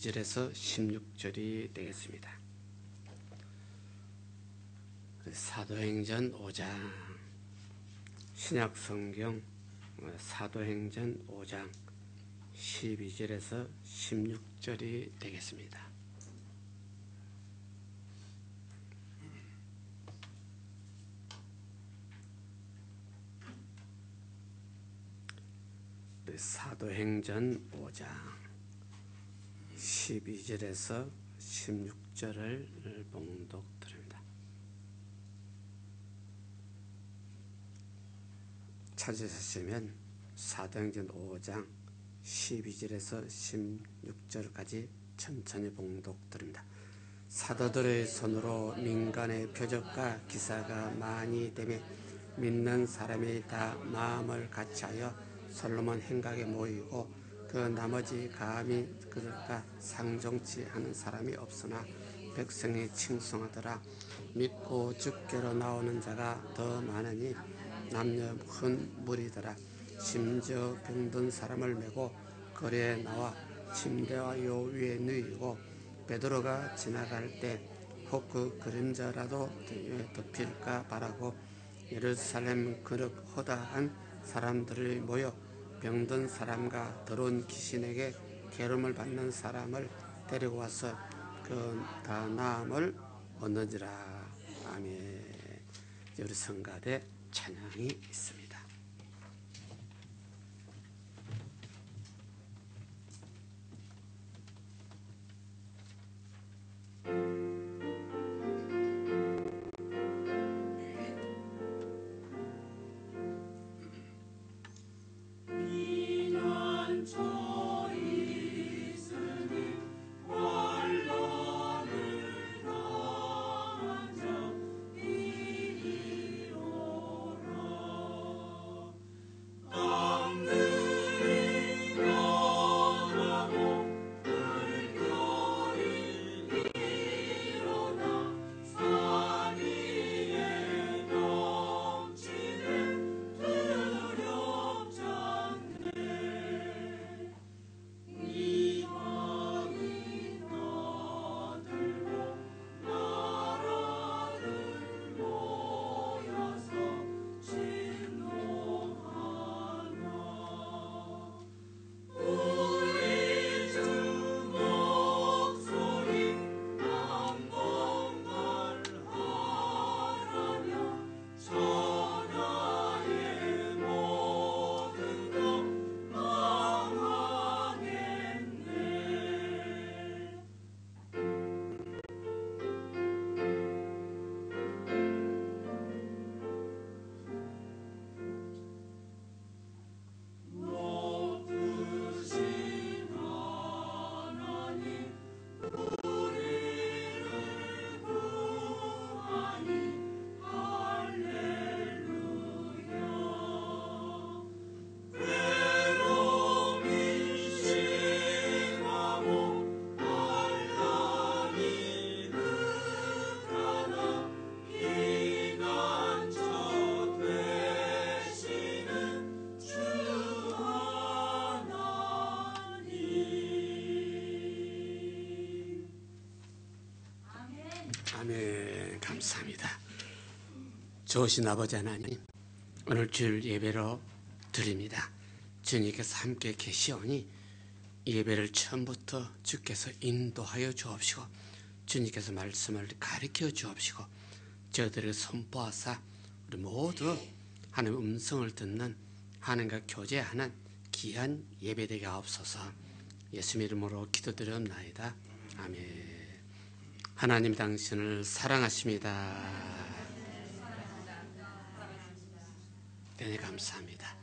12절에서 16절이 되겠습니다. 사도행전 5장, 신약성경 사도행전 5장 12절에서 16절이 되겠습니다. 사도행전 5장 12절에서 16절을 봉독드립니다. 찾으셨으면 사도행전 5장 12절에서 16절까지 천천히 봉독드립니다. 사도들의 손으로 민간의 표적과 기사가 많이 되매 믿는 사람이 다 마음을 같이하여 솔로몬 행각에 모이고 그 나머지 감히 그들과 상종치 하는 사람이 없으나 백성이 칭송하더라. 믿고 주께로 나오는 자가 더 많으니 남녀 큰 무리더라. 심지어 병든 사람을 메고 거리에 나와 침대와 요 위에 누이고 베드로가 지나갈 때 혹 그 그림자라도 덮일까 바라고 예루살렘 그릇 허다한 사람들이 모여 병든 사람과 더러운 귀신에게 괴로움을 받는 사람을 데리고 와서 그 다 나음을 얻는지라. 아멘. 우리 성가대 찬양이 있습니다. 아멘. 감사합니다. 좋으신 아버지 하나님, 오늘 주일 예배로 드립니다. 주님께서 함께 계시오니 예배를 처음부터 주께서 인도하여 주옵시고 주님께서 말씀을 가르쳐 주옵시고 저희들을 선포하사 우리 모두 하나님의 음성을 듣는 하나님과 교제하는 귀한 예배되게 하옵소서. 예수 이름으로 기도드렸나이다. 아멘. 하나님 당신을 사랑하십니다. 네, 감사합니다.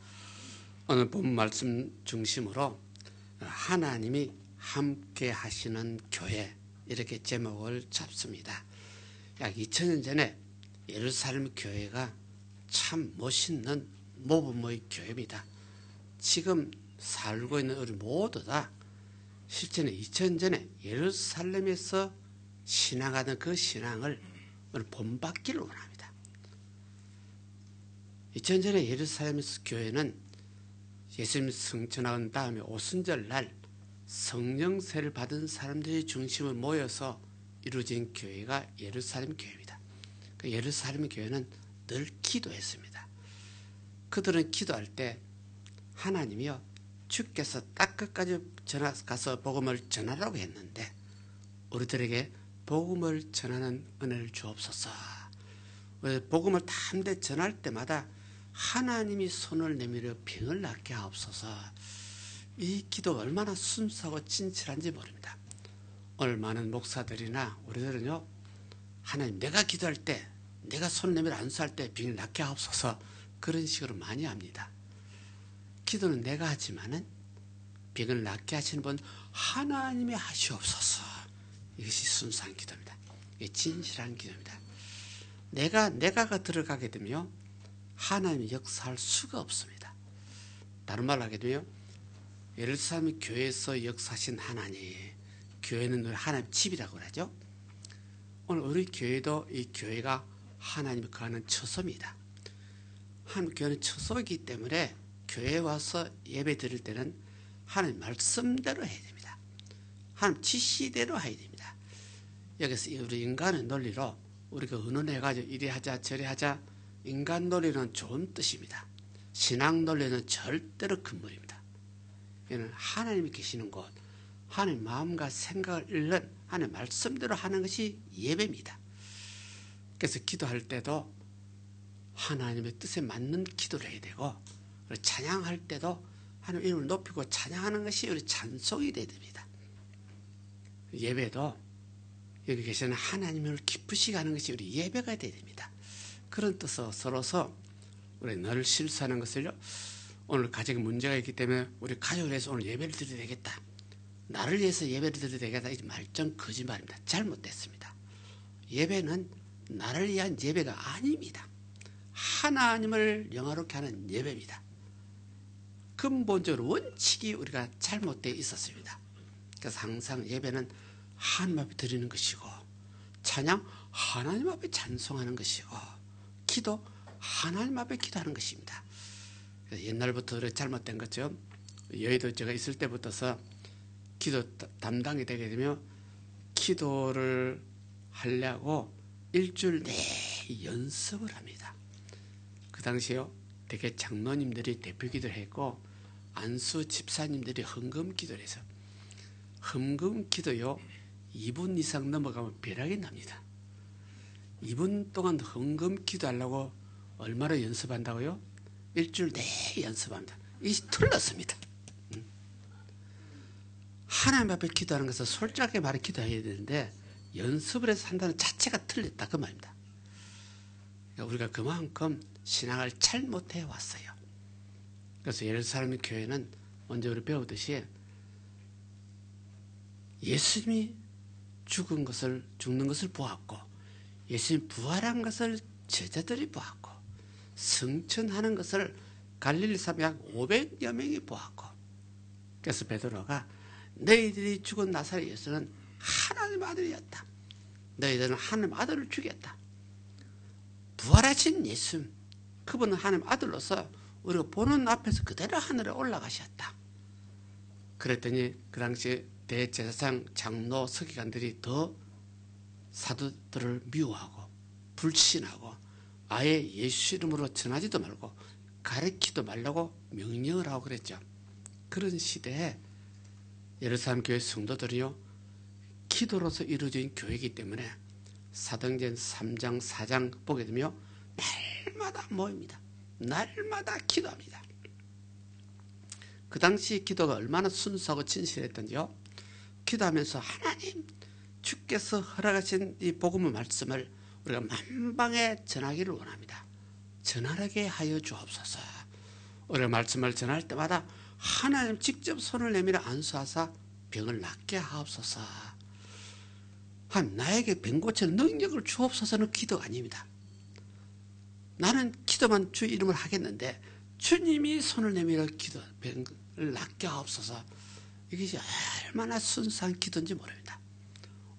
오늘 본 말씀 중심으로 하나님이 함께 하시는 교회, 이렇게 제목을 잡습니다. 약 2000년 전에 예루살렘 교회가 참 멋있는 모범의 교회입니다. 지금 살고 있는 우리 모두 다 실제는 2000년 전에 예루살렘에서 신앙하던 그 신앙을 오늘 본받기를 원합니다. 2000년 전에 예루살렘에서 교회는 예수님 승천한 다음에 오순절 날 성령세를 받은 사람들이 중심을 모여서 이루어진 교회가 예루살렘 교회입니다. 그 예루살렘 교회는 늘 기도했습니다. 그들은 기도할 때 하나님이요, 주께서 딱 끝까지 가서 복음을 전하라고 했는데 우리들에게 복음을 전하는 은혜를 주옵소서. 복음을 담대 전할 때마다 하나님이 손을 내밀어 병을 낫게 하옵소서. 이 기도가 얼마나 순수하고 진실한지 모릅니다. 오늘 많은 목사들이나 우리들은요, 하나님 내가 기도할 때, 내가 손 내밀어 안수할 때 병을 낫게 하옵소서, 그런 식으로 많이 합니다. 기도는 내가 하지만은 병을 낫게 하시는 분 하나님이 하시옵소서. 이것이 순수한 기도입니다. 이게 진실한 기도입니다. 내가가 들어가게 되면 하나님이 역사할 수가 없습니다. 다른 말로 하게 되면 예루살렘 교회에서 역사하신 하나님, 교회는 우리 하나님 집이라고 그러죠. 오늘 우리 교회도 이 교회가 하나님이 거하는 처소입니다. 하나님 교회는 처소이기 때문에 교회에 와서 예배 드릴 때는 하나님 말씀대로 해야 됩니다. 하나님 지시대로 해야 됩니다. 여기서 우리 인간의 논리로 우리가 의논해가지고 이리 하자 저리 하자, 인간 논리는 좋은 뜻입니다. 신앙 논리는 절대로 금물입니다. 이는 하나님이 계시는 곳, 하나님 마음과 생각을 읽는 하나님 말씀대로 하는 것이 예배입니다. 그래서 기도할 때도 하나님의 뜻에 맞는 기도를 해야 되고, 찬양할 때도 하나님 이름을 높이고 찬양하는 것이 우리 찬송이 되어야 됩니다. 예배도 여기 계시는 하나님을 기쁘시게 하는 것이 우리 예배가 되어야 됩니다. 그런 뜻으로 서로서 우리 늘 실수하는 것을요, 오늘 가정에 문제가 있기 때문에 우리 가족을 위해서 오늘 예배를 드려야 되겠다, 나를 위해서 예배를 드려야 되겠다, 이 말전 거짓말입니다. 잘못됐습니다. 예배는 나를 위한 예배가 아닙니다. 하나님을 영화롭게 하는 예배입니다. 근본적으로 원칙이 우리가 잘못되어 있었습니다. 그래서 항상 예배는 하나님 앞에 드리는 것이고, 찬양 하나님 앞에 찬송하는 것이고, 기도 하나님 앞에 기도하는 것입니다. 옛날부터 잘못된 거죠. 여의도 제가 있을 때부터서 기도 담당이 되게 되면 기도를 하려고 일주일 내내 연습을 합니다. 그 당시에요, 대개 장로님들이 대표 기도를 했고 안수 집사님들이 헌금 기도를 해서, 헌금 기도요 2분 이상 넘어가면 벼락이 납니다. 2분 동안 헌금 기도하려고 얼마나 연습한다고요? 일주일 내내 연습합니다. 이게 틀렸습니다. 하나님 앞에 기도하는 것은 솔직하게 말해 기도해야 되는데 연습을 해서 한다는 자체가 틀렸다, 그 말입니다. 우리가 그만큼 신앙을 잘못해 왔어요. 그래서 예루살렘 교회는 먼저 우리 배우듯이 예수님이 죽는 것을 보았고, 예수님 부활한 것을 제자들이 보았고, 승천하는 것을 갈릴리 사람 약 500여 명이 보았고, 그래서 베드로가 너희들이 죽은 나사렛 예수는 하나님 아들이었다, 너희들은 하나님 아들을 죽였다, 부활하신 예수, 그분은 하나님 아들로서 우리가 보는 앞에서 그대로 하늘에 올라가셨다. 그랬더니 그 당시 대제사장, 장로, 서기관들이 더 사도들을 미워하고 불신하고 아예 예수 이름으로 전하지도 말고 가르치도 말라고 명령을 하고 그랬죠. 그런 시대에 예루살렘 교회 성도들이요, 기도로서 이루어진 교회이기 때문에 사도행전 3장 4장 보게 되면 날마다 모입니다. 날마다 기도합니다. 그 당시 기도가 얼마나 순수하고 진실했던지요, 기도하면서 하나님 주께서 허락하신 이 복음의 말씀을 우리가 만방에 전하기를 원합니다. 전하게 하여 주옵소서. 우리가 말씀을 전할 때마다 하나님 직접 손을 내밀어 안수하사 병을 낫게 하옵소서. 하나님 나에게 병 고치는 능력을 주옵소서는 기도가 아닙니다. 나는 기도만 주 이름을 하겠는데 주님이 손을 내밀어 병을 낫게 하옵소서. 이것이 얼마나 순수한 기도인지 모릅니다.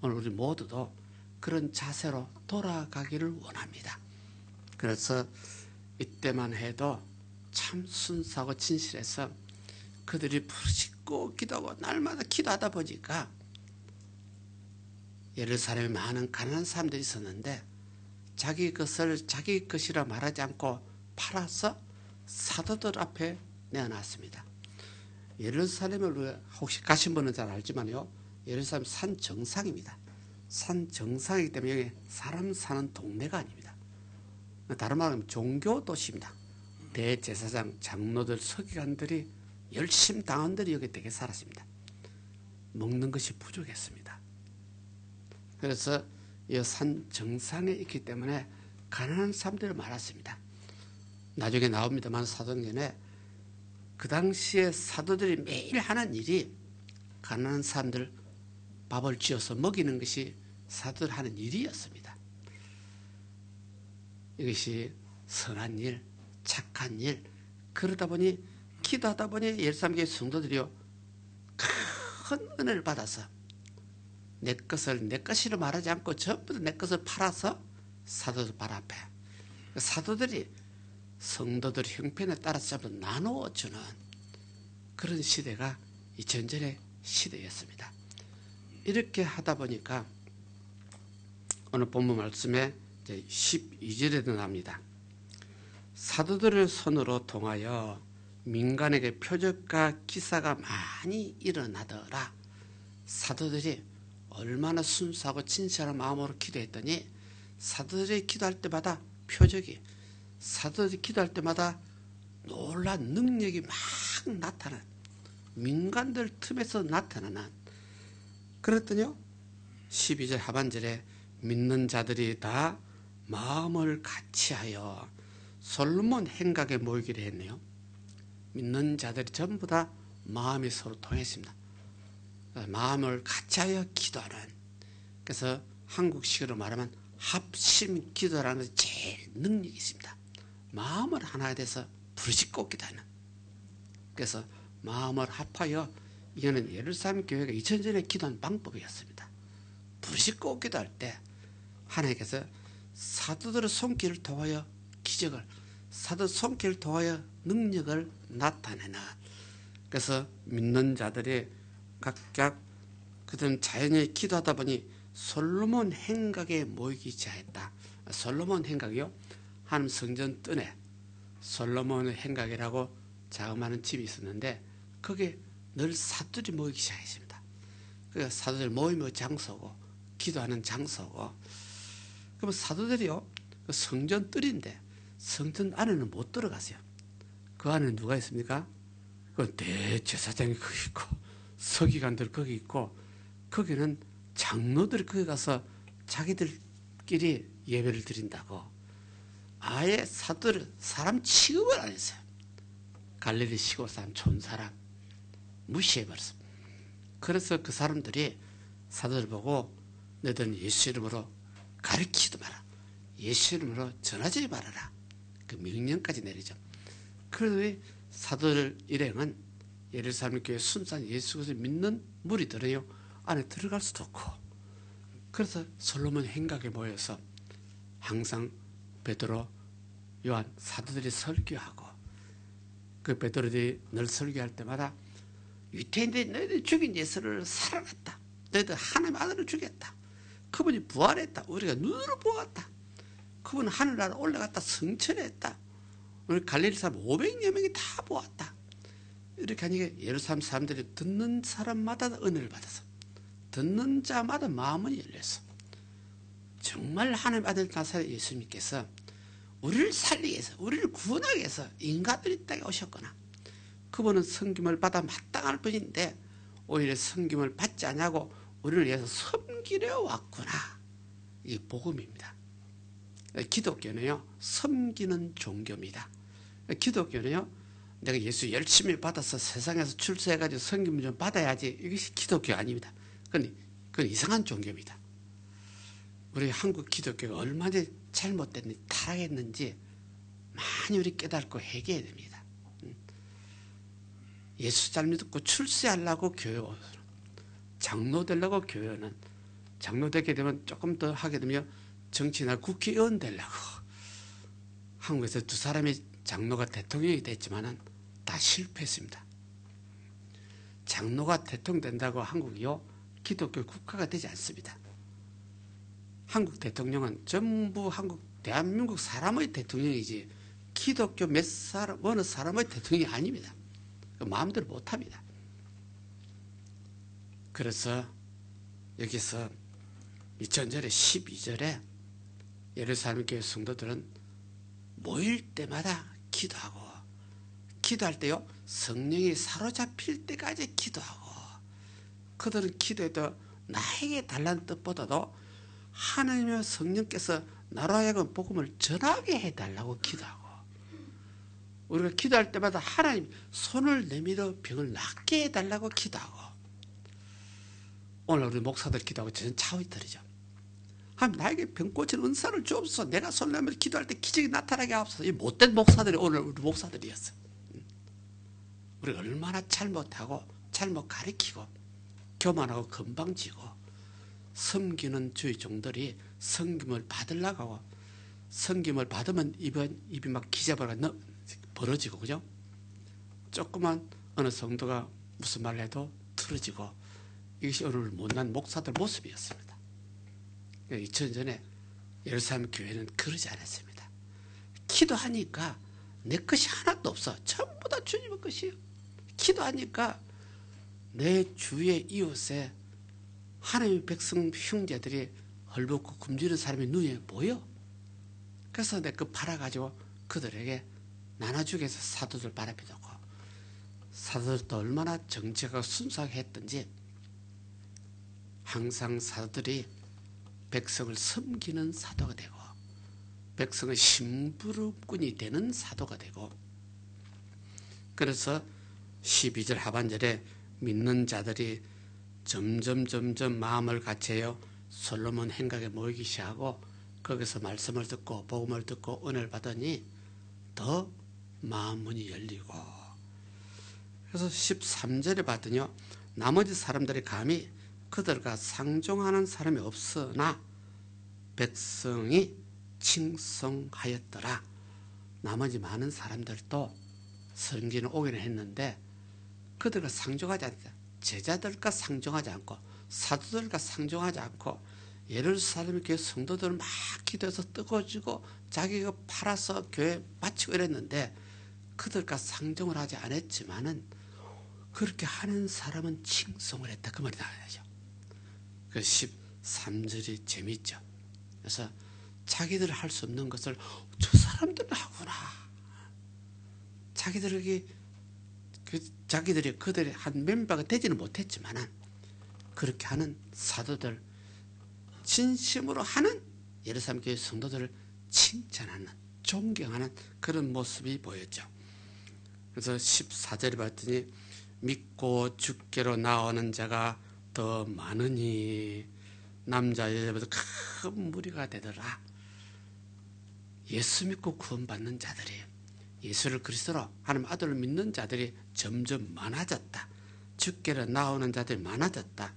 오늘 우리 모두도 그런 자세로 돌아가기를 원합니다. 그래서 이때만 해도 참 순수하고 진실해서 그들이 꼭 기도하고 날마다 기도하다 보니까 예루살렘에 많은 가난한 사람들이 있었는데 자기 것을 자기 것이라 말하지 않고 팔아서 사도들 앞에 내어놨습니다. 예루살렘을 혹시 가신 분은 잘 알지만요, 예루살렘 산 정상입니다. 산 정상이기 때문에 사람 사는 동네가 아닙니다. 다른 말로 하면 종교 도시입니다. 대제사장, 장로들, 서기관들이 열심 당원들이 여기 되게 살았습니다. 먹는 것이 부족했습니다. 그래서 이 산 정상에 있기 때문에 가난한 사람들이 많았습니다. 나중에 나옵니다만 사도행전에 그 당시에 사도들이 매일 하는 일이 가난한 사람들 밥을 지어서 먹이는 것이 사도들 하는 일이었습니다. 이것이 선한 일, 착한 일, 그러다 보니 기도하다 보니 예루살렘 교회 성도들이요 큰 은혜를 받아서 내 것을 내 것이라 말하지 않고 전부 다 내 것을 팔아서 사도들 발 앞에 사도들이 성도들 형편에 따라서 전부 나누어 주는 그런 시대가 이 전전의 시대였습니다. 이렇게 하다 보니까 오늘 본문 말씀에 12절에도 나옵니다. 사도들의 손으로 통하여 민간에게 표적과 기사가 많이 일어나더라. 사도들이 얼마나 순수하고 진실한 마음으로 기도했더니 사도들이 기도할 때마다 표적이, 사도들이 기도할 때마다 놀란 능력이 막 나타난, 민간들 틈에서 나타나는. 그랬더니요 12절 하반절에 믿는 자들이 다 마음을 같이하여 솔로몬 행각에 모이기로 했네요. 믿는 자들이 전부 다 마음이 서로 통했습니다. 마음을 같이하여 기도하는, 그래서 한국식으로 말하면 합심 기도라는 것이 제일 능력이 있습니다. 마음을 하나가 돼서 부르짖고 기도하는. 그래서 마음을 합하여, 이거는 예루살렘 교회가 2000년에 기도한 방법이었습니다. 부르짖고 기도할 때 하나님께서 사도들의 손길을 통하여 기적을, 사도 손길을 통하여 능력을 나타내는. 그래서 믿는 자들이 각각 그들은 자연히 기도하다 보니 솔로몬 행각에 모이기 시작했다. 솔로몬 행각이요, 하나님 성전 뜰에 솔로몬 행각이라고 자그마한 집이 있었는데 거기에 늘 사도들이 모이기 시작했습니다. 그 사도들 모임의 장소고 기도하는 장소고. 그럼 사도들이요 그 성전 뜰인데 성전 안에는 못 들어가세요. 그 안에 누가 있습니까? 그 대제사장이 거기 있고 서기관들 거기 있고, 거기는 장로들이 거기 가서 자기들끼리 예배를 드린다고 아예 사도들 사람 취급을 안 했어요. 갈릴리 시골 사람, 촌 사람 무시해버렸습니다. 그래서 그 사람들이 사도들 보고 너희들은 예수 이름으로 가르치지도 마라, 예수 이름으로 전하지 말아라, 그 명령까지 내리죠. 그래서 사도들 일행은 예루살렘 교회 순수한 예수 그리스도를 믿는 무리들은요 안에 들어갈 수도 없고, 그래서 솔로몬 행각에 모여서 항상 베드로, 요한 사도들이 설교하고, 그 베드로들이 늘 설교할 때마다 유태인들이 너희들 죽인 예수를 살아났다, 너희들 하나님의 아들을 죽였다, 그분이 부활했다, 우리가 눈으로 보았다, 그분은 하늘나라 올라갔다 승천했다, 우리 갈릴리 사람 500여 명이 다 보았다. 이렇게 하니까 예루살렘 사람들이 듣는 사람마다 은혜를 받아서, 듣는 자마다 마음은 열려서 정말 하나님의 아들 나사렛 예수님께서 우리를 살리기 위해서, 우리를 구원하기 위해서 인간들이 땅에 오셨거나, 그분은 섬김을 받아 마땅할 뿐인데 오히려 섬김을 받지 않냐고 우리를 위해서 섬기려 왔구나. 이게 복음입니다. 기독교는요 섬기는 종교입니다. 기독교는요 내가 예수 열심히 받아서 세상에서 출세해가지고 섬김을 좀 받아야지, 이것이 기독교 아닙니다. 그건 이상한 종교입니다. 우리 한국 기독교가 얼마나 잘못됐는지, 타락했는지 많이 우리 깨닫고 회개해야 됩니다. 예수 잘 믿고 출세하려고 교회 오는, 장로 되려고 교회 오는, 장로 되게 되면 조금 더 하게 되면 정치나 국회의원 되려고. 한국에서 두 사람이 장로가 대통령이 됐지만은 다 실패했습니다. 장로가 대통령 된다고 한국이요 기독교 국가가 되지 않습니다. 한국 대통령은 전부 대한민국 사람의 대통령이지 기독교 어느 사람의 대통령이 아닙니다. 마음대로 못합니다. 그래서 여기서 2000년에 12절에 예루살렘 교회 성도들은 모일 때마다 기도하고, 기도할 때요 성령이 사로잡힐 때까지 기도하고, 그들은 기도해도 나에게 달라는 뜻보다도 하나님의 성령께서 나로 하여금 복음을 전하게 해달라고 기도하고, 우리가 기도할 때마다 하나님 손을 내밀어 병을 낫게 해달라고 기도하고, 오늘 우리 목사들 기도하고 저는 차후이들이죠. 하나님 나에게 병 고치는 은사를 주옵소서. 내가 손을 내밀어 기도할 때 기적이 나타나게 하옵소서. 이 못된 목사들이 오늘 우리 목사들이었어. 우리가 얼마나 잘못하고 잘못 가르치고 교만하고 건방지고 섬기는 주의 종들이 섬김을 받으려고 하고, 섬김을 받으면 입이 막 기자바가 벌어지고, 그죠? 조그만 어느 성도가 무슨 말을 해도 틀어지고, 이것이 오늘 못난 목사들 모습이었습니다. 2000년에 예루살렘 교회는 그러지 않았습니다. 기도하니까 내 것이 하나도 없어. 전부 다 주님의 것이에요. 기도하니까 내 주위의 이웃에 하나님의 백성 형제들이 헐벗고 굶주린 사람이 눈에 보여. 그래서 내 거 팔아가지고 그들에게 나눠주기 위해서 사도들 바라비 놓고, 사도들도 얼마나 정직하고 순수하게 했던지 항상 사도들이 백성을 섬기는 사도가 되고 백성의 심부름꾼이 되는 사도가 되고, 그래서 12절 하반절에 믿는 자들이 점점 마음을 같이하여 솔로몬 행각에 모이기 시작하고, 거기서 말씀을 듣고 복음을 듣고 은혜를 받으니 더 마음 문이 열리고, 그래서 13절에 봤더니요 나머지 사람들이 감히 그들과 상종하는 사람이 없으나 백성이 칭송하였더라. 나머지 많은 사람들도 성전에 오기는 했는데 그들과 상종하지 않다. 제자들과 상종하지 않고 사도들과 상종하지 않고 예루살렘 교회 성도들은 막 기도해서 뜨거워지고 자기가 팔아서 교회 바치고 이랬는데 그들과 상종을 하지 않았지만은 그렇게 하는 사람은 칭송을 했다. 그 말이 나와야죠. 그 13절이 재미있죠. 그래서 자기들이 할 수 없는 것을 저 사람들은 하구나. 자기들이 그들이 한 멤버가 되지는 못했지만은 그렇게 하는 사도들, 진심으로 하는 예루살렘 교회 성도들을 칭찬하는, 존경하는 그런 모습이 보였죠. 그래서 14절에 봤더니 믿고 주께로 나오는 자가 더 많으니 남자 여자보다 큰 무리가 되더라. 예수 믿고 구원받는 자들이, 예수를 그리스도로 하나님 아들을 믿는 자들이 점점 많아졌다. 주께로 나오는 자들이 많아졌다.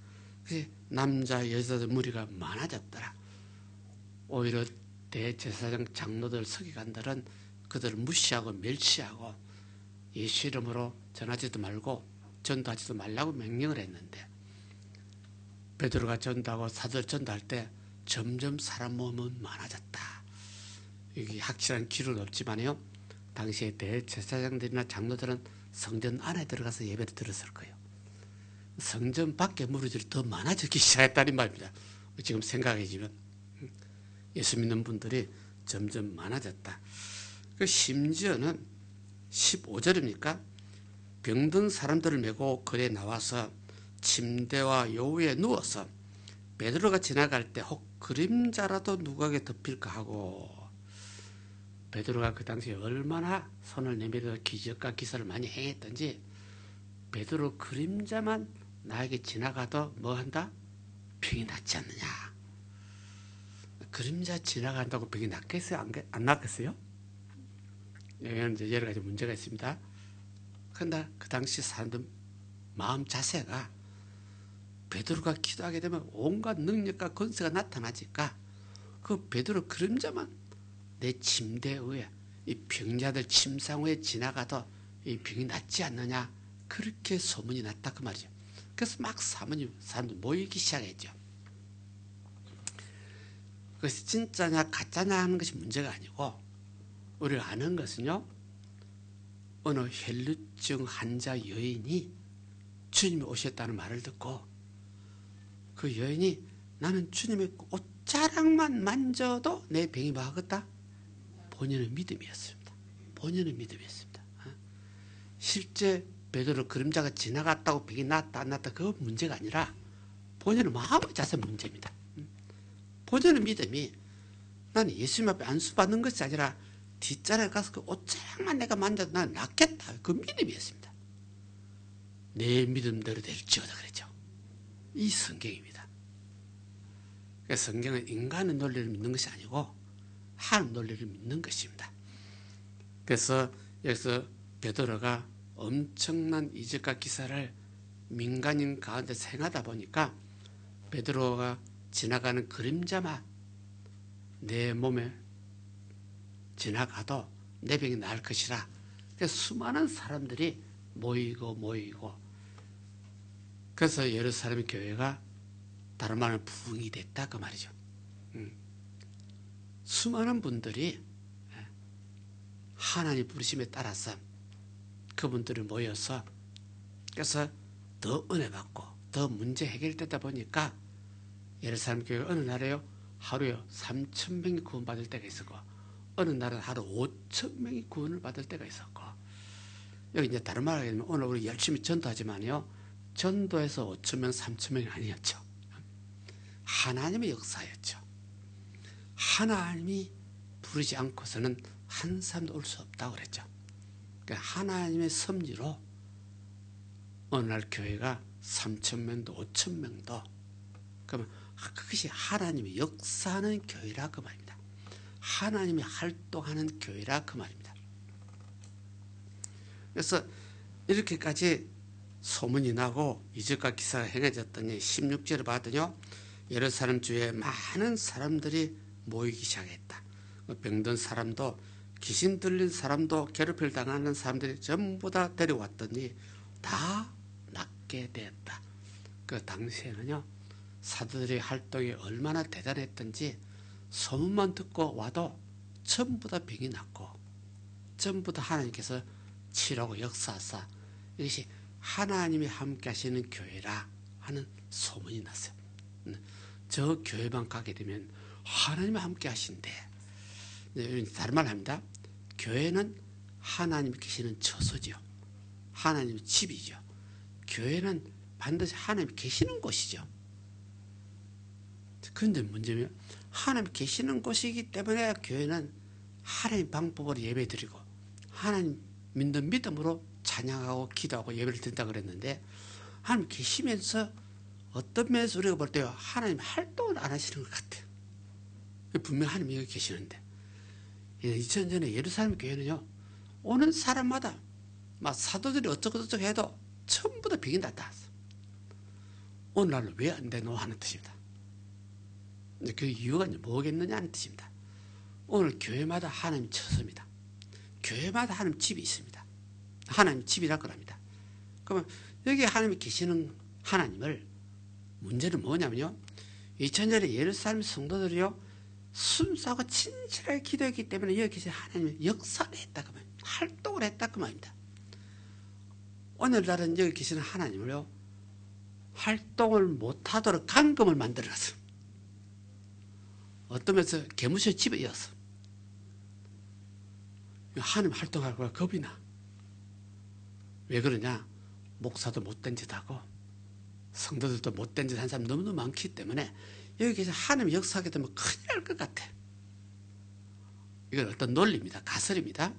남자 여자들 무리가 많아졌더라. 오히려 대제사장 장로들 서기관들은 그들을 무시하고 멸시하고 예수 이름으로 전하지도 말고 전도하지도 말라고 명령을 했는데, 베드로가 전도하고 사도들 전도할 때 점점 사람 모임은 많아졌다. 이게 확실한 기록은 없지만요, 당시에 대제사장들이나 장로들은 성전 안에 들어가서 예배를 드렸을 거예요. 성전 밖에 무리들이 더 많아지기 시작했다는 말입니다. 지금 생각해지면 예수 믿는 분들이 점점 많아졌다. 심지어는 15절입니까? 병든 사람들을 메고 거리에 나와서 침대와 요위에 누워서 베드로가 지나갈 때 혹 그림자라도 누구에게 덮일까 하고, 베드로가 그 당시에 얼마나 손을 내밀어 기적과 기사를 많이 행했던지, 베드로 그림자만 나에게 지나가도 뭐 한다? 병이 낫지 않느냐. 그림자 지나간다고 병이 낫겠어요? 안 낫겠어요? 여기는 이제 여러 가지 문제가 있습니다. 그런데 그 당시 사람들 마음 자세가 베드로가 기도하게 되면 온갖 능력과 권세가 나타나니까 그 베드로 그림자만 내 침대 위에 이 병자들 침상 위에 지나가도 이 병이 낫지 않느냐, 그렇게 소문이 났다 그 말이죠. 그래서 막 사람들이 모이기 시작했죠. 그래서 진짜냐 가짜냐 하는 것이 문제가 아니고 우리가 아는 것은요, 어느 혈루증 환자 여인이 주님이 오셨다는 말을 듣고 그 여인이 나는 주님의 옷자락만 만져도 내 병이 나겠다. 본인의 믿음이었습니다. 본인의 믿음이었습니다. 실제 베드로 그림자가 지나갔다고 병이 낫다 안 낫다 그 문제가 아니라 본인의 마음의 자세 문제입니다. 본인의 믿음이 나는 예수님 앞에 안수받는 것이 아니라 뒷자리에 가서 그 옷자락만 내가 만져도 나는 낫겠다. 그 믿음이었습니다. 내 믿음대로 될지어다 그랬죠. 이 성경입니다. 그래서 성경은 인간의 논리를 믿는 것이 아니고 하나님 논리를 믿는 것입니다. 그래서 여기서 베드로가 엄청난 이적과 기사를 민간인 가운데 행하다 보니까 베드로가 지나가는 그림자만 내 몸에 지나가도 내 병이 나을 것이라. 그래서 수많은 사람들이 모이고 그래서 예루살렘 교회가 다른 말은 부흥이 됐다 그 말이죠. 수많은 분들이 하나님 부르심에 따라서 그분들이 모여서 그래서 더 은혜 받고 더 문제 해결되다 보니까 예루살렘 교회 어느 날에요 하루에 3,000명이 구원받을 때가 있었고 어느 날은 하루 5,000명이 구원을 받을 때가 있었고 여기 이제 다른 말을 하면 오늘 우리 열심히 전도하지만요 전도해서 5,000명 3,000명이 아니었죠. 하나님의 역사였죠. 하나님이 부르지 않고서는 한 사람도 올 수 없다고 그랬죠. 그러니까 하나님의 섭리로 어느 날 교회가 3,000명도 5,000명도 그러면 그것이 하나님의 역사하는 교회라 그 말입니다. 하나님이 활동하는 교회라 그 말입니다. 그래서 이렇게까지 소문이 나고 이적과 기사가 행해졌더니 16절을 봤더니요 예루살렘 주에 많은 사람들이 모이기 시작했다. 병든 사람도 귀신 들린 사람도 괴롭힘을 당하는 사람들이 전부 다 데려왔더니 다 낫게 되었다. 그 당시에는요 사도들의 활동이 얼마나 대단했던지 소문만 듣고 와도 전부 다 병이 낫고 전부 다 하나님께서 치료하고 역사하사 이것이 하나님이 함께 하시는 교회라 하는 소문이 났어요. 저 교회만 가게 되면 하나님이 함께 하신대. 다른 말 합니다. 교회는 하나님이 계시는 처소죠. 하나님의 집이죠. 교회는 반드시 하나님이 계시는 곳이죠. 그런데 문제는 하나님이 계시는 곳이기 때문에 교회는 하나님 방법으로 예배드리고 하나님 믿는 믿음으로 찬양하고 기도하고 예배를 드린다 그랬는데 하나님 계시면서 어떤 면에서 우리가 볼 때요 하나님 활동을 안 하시는 것 같아요. 분명 하나님이 여기 계시는데 2000년에 예루살렘 교회는요 오는 사람마다 막 사도들이 어쩌고저쩌고 해도 전부 다 병이 났다. 오늘날은 왜 안 되노 하는 뜻입니다. 그 이유가 뭐겠느냐 하는 뜻입니다. 오늘 교회마다 하나님 처소입니다. 교회마다 하나님 집이 있습니다. 하나님 집이라 그럽니다. 그러면 여기 하나님이 계시는 하나님을 문제는 뭐냐면요 2000년에 예루살렘 성도들이요 순수하고 진실하게 기도했기 때문에 여기 계신 하나님의 역사를 했다 그 말입니다. 활동을 했다 그 말입니다. 오늘날은 여기 계시는 하나님을요 활동을 못하도록 감금을 만들어놨어. 어떤 면에서 개무시의 집에 이어서 하나님 활동하고 겁이 나. 왜 그러냐 목사도 못된 짓 하고 성도들도 못된 짓 한 사람 너무너무 많기 때문에 여기 계신 하나님 역사하게 되면 큰일 날 것 같아. 이건 어떤 논리입니다. 가설입니다.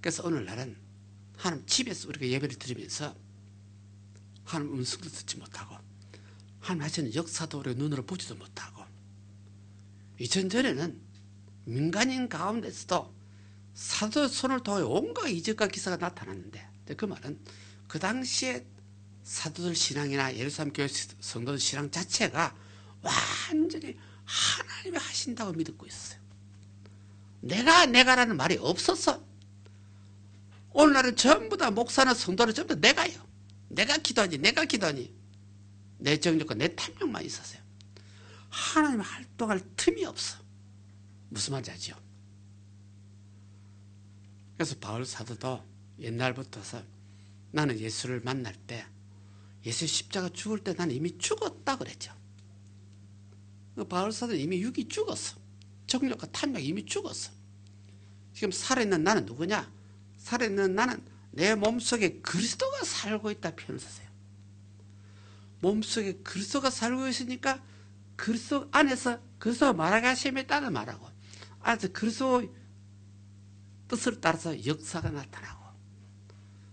그래서 오늘날은 하나님 집에서 우리가 예배를 드리면서 하나님 음성도 듣지 못하고 하나님 하시는 역사도 우리가 눈으로 보지도 못하고 2000전에는 민간인 가운데서도 사도의 손을 통해 온갖 이적과 기사가 나타났는데 그 말은 그 당시에 사도들 신앙이나 예루살렘 교회 성도들 신앙 자체가 완전히 하나님이 하신다고 믿고 있었어요. 내가라는 말이 없었어. 오늘날은 전부 다 목사나 성도는 전부 다 내가요. 내가 기도하니 내 정력과 내 탐욕만 있었어요. 하나님 활동할 틈이 없어. 무슨 말인지 아죠? 그래서 바울 사도도 옛날부터서 나는 예수를 만날 때, 예수 십자가 죽을 때 나는 이미 죽었다 그랬죠. 바울 사도는 이미 육이 죽었어. 정력과 탐욕이 이미 죽었어. 지금 살아있는 나는 누구냐? 살아있는 나는 내 몸속에 그리스도가 살고 있다 표현을 썼어요. 몸속에 그리스도가 살고 있으니까 그리스도 안에서 그리스도가 말하심에 따라 말하고, 안에서 그리스도의 뜻을 따라서 역사가 나타나고,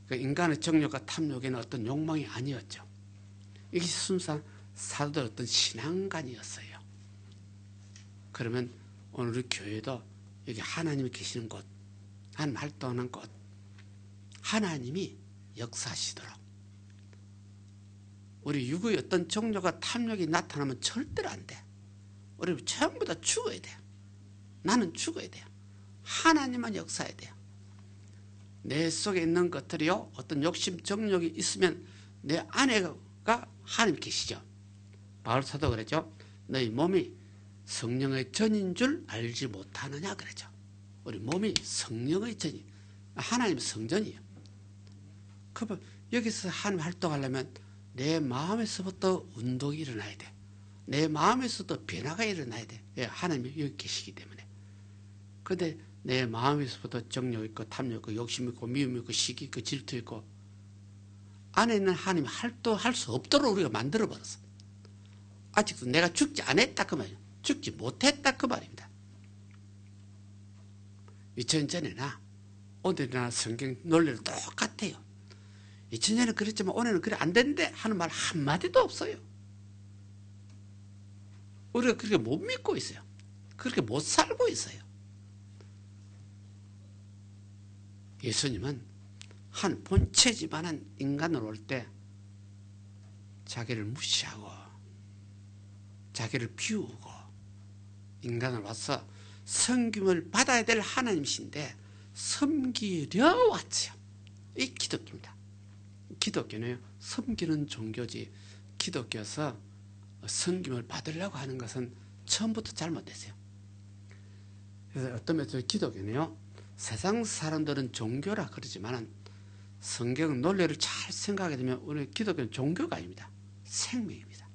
그 인간의 정력과 탐욕에는 어떤 욕망이 아니었죠. 이게 순수한 사도들 어떤 신앙관이었어요. 그러면 오늘 우리 교회도 여기 하나님이 계시는 곳, 하나님 활동하는 곳, 하나님이 역사하시도록, 우리 육의 어떤 정욕과 탐욕이 나타나면 절대로 안 돼. 우리 전부 다 죽어야 돼. 나는 죽어야 돼요. 하나님만 역사해야 돼요. 내 속에 있는 것들이요, 어떤 욕심, 정욕이 있으면 내 안에가 하나님 계시죠. 바울 사도 그랬죠. 너희 몸이 성령의 전인 줄 알지 못하느냐 그랬죠. 우리 몸이 성령의 전이, 하나님 성전이에요. 그러면 여기서 하나님 활동하려면 내 마음에서부터 운동이 일어나야 돼. 내 마음에서도 변화가 일어나야 돼. 왜? 하나님이 여기 계시기 때문에. 그런데 내 마음에서부터 정욕 있고 탐욕 있고 욕심 있고 미움 있고 시기 있고 질투 있고 안에 있는 하나님이 활동할 수 없도록 우리가 만들어버렸어. 아직도 내가 죽지 않았다 그 말이에요. 죽지 못했다 그 말입니다. 2000년 전에나 오늘이나 성경 논리는 똑같아요. 2000년에 그랬지만 오늘은 그래 안 된대 하는 말 한마디도 없어요. 우리가 그렇게 못 믿고 있어요. 그렇게 못 살고 있어요. 예수님은 한 본체지만한 인간으로 올 때 자기를 무시하고 자기를 비우고 인간으로 와서 섬김을 받아야 될 하나님이신데 섬기려 왔죠. 이 기독교입니다. 기독교는 섬기는 종교지, 기독교에서 섬김을 받으려고 하는 것은 처음부터 잘못됐어요. 그래서 어떤 면에서 기독교는요, 세상 사람들은 종교라 그러지만 성경 논리를 잘 생각하게 되면 우리 기독교는 종교가 아닙니다. 생명입니다.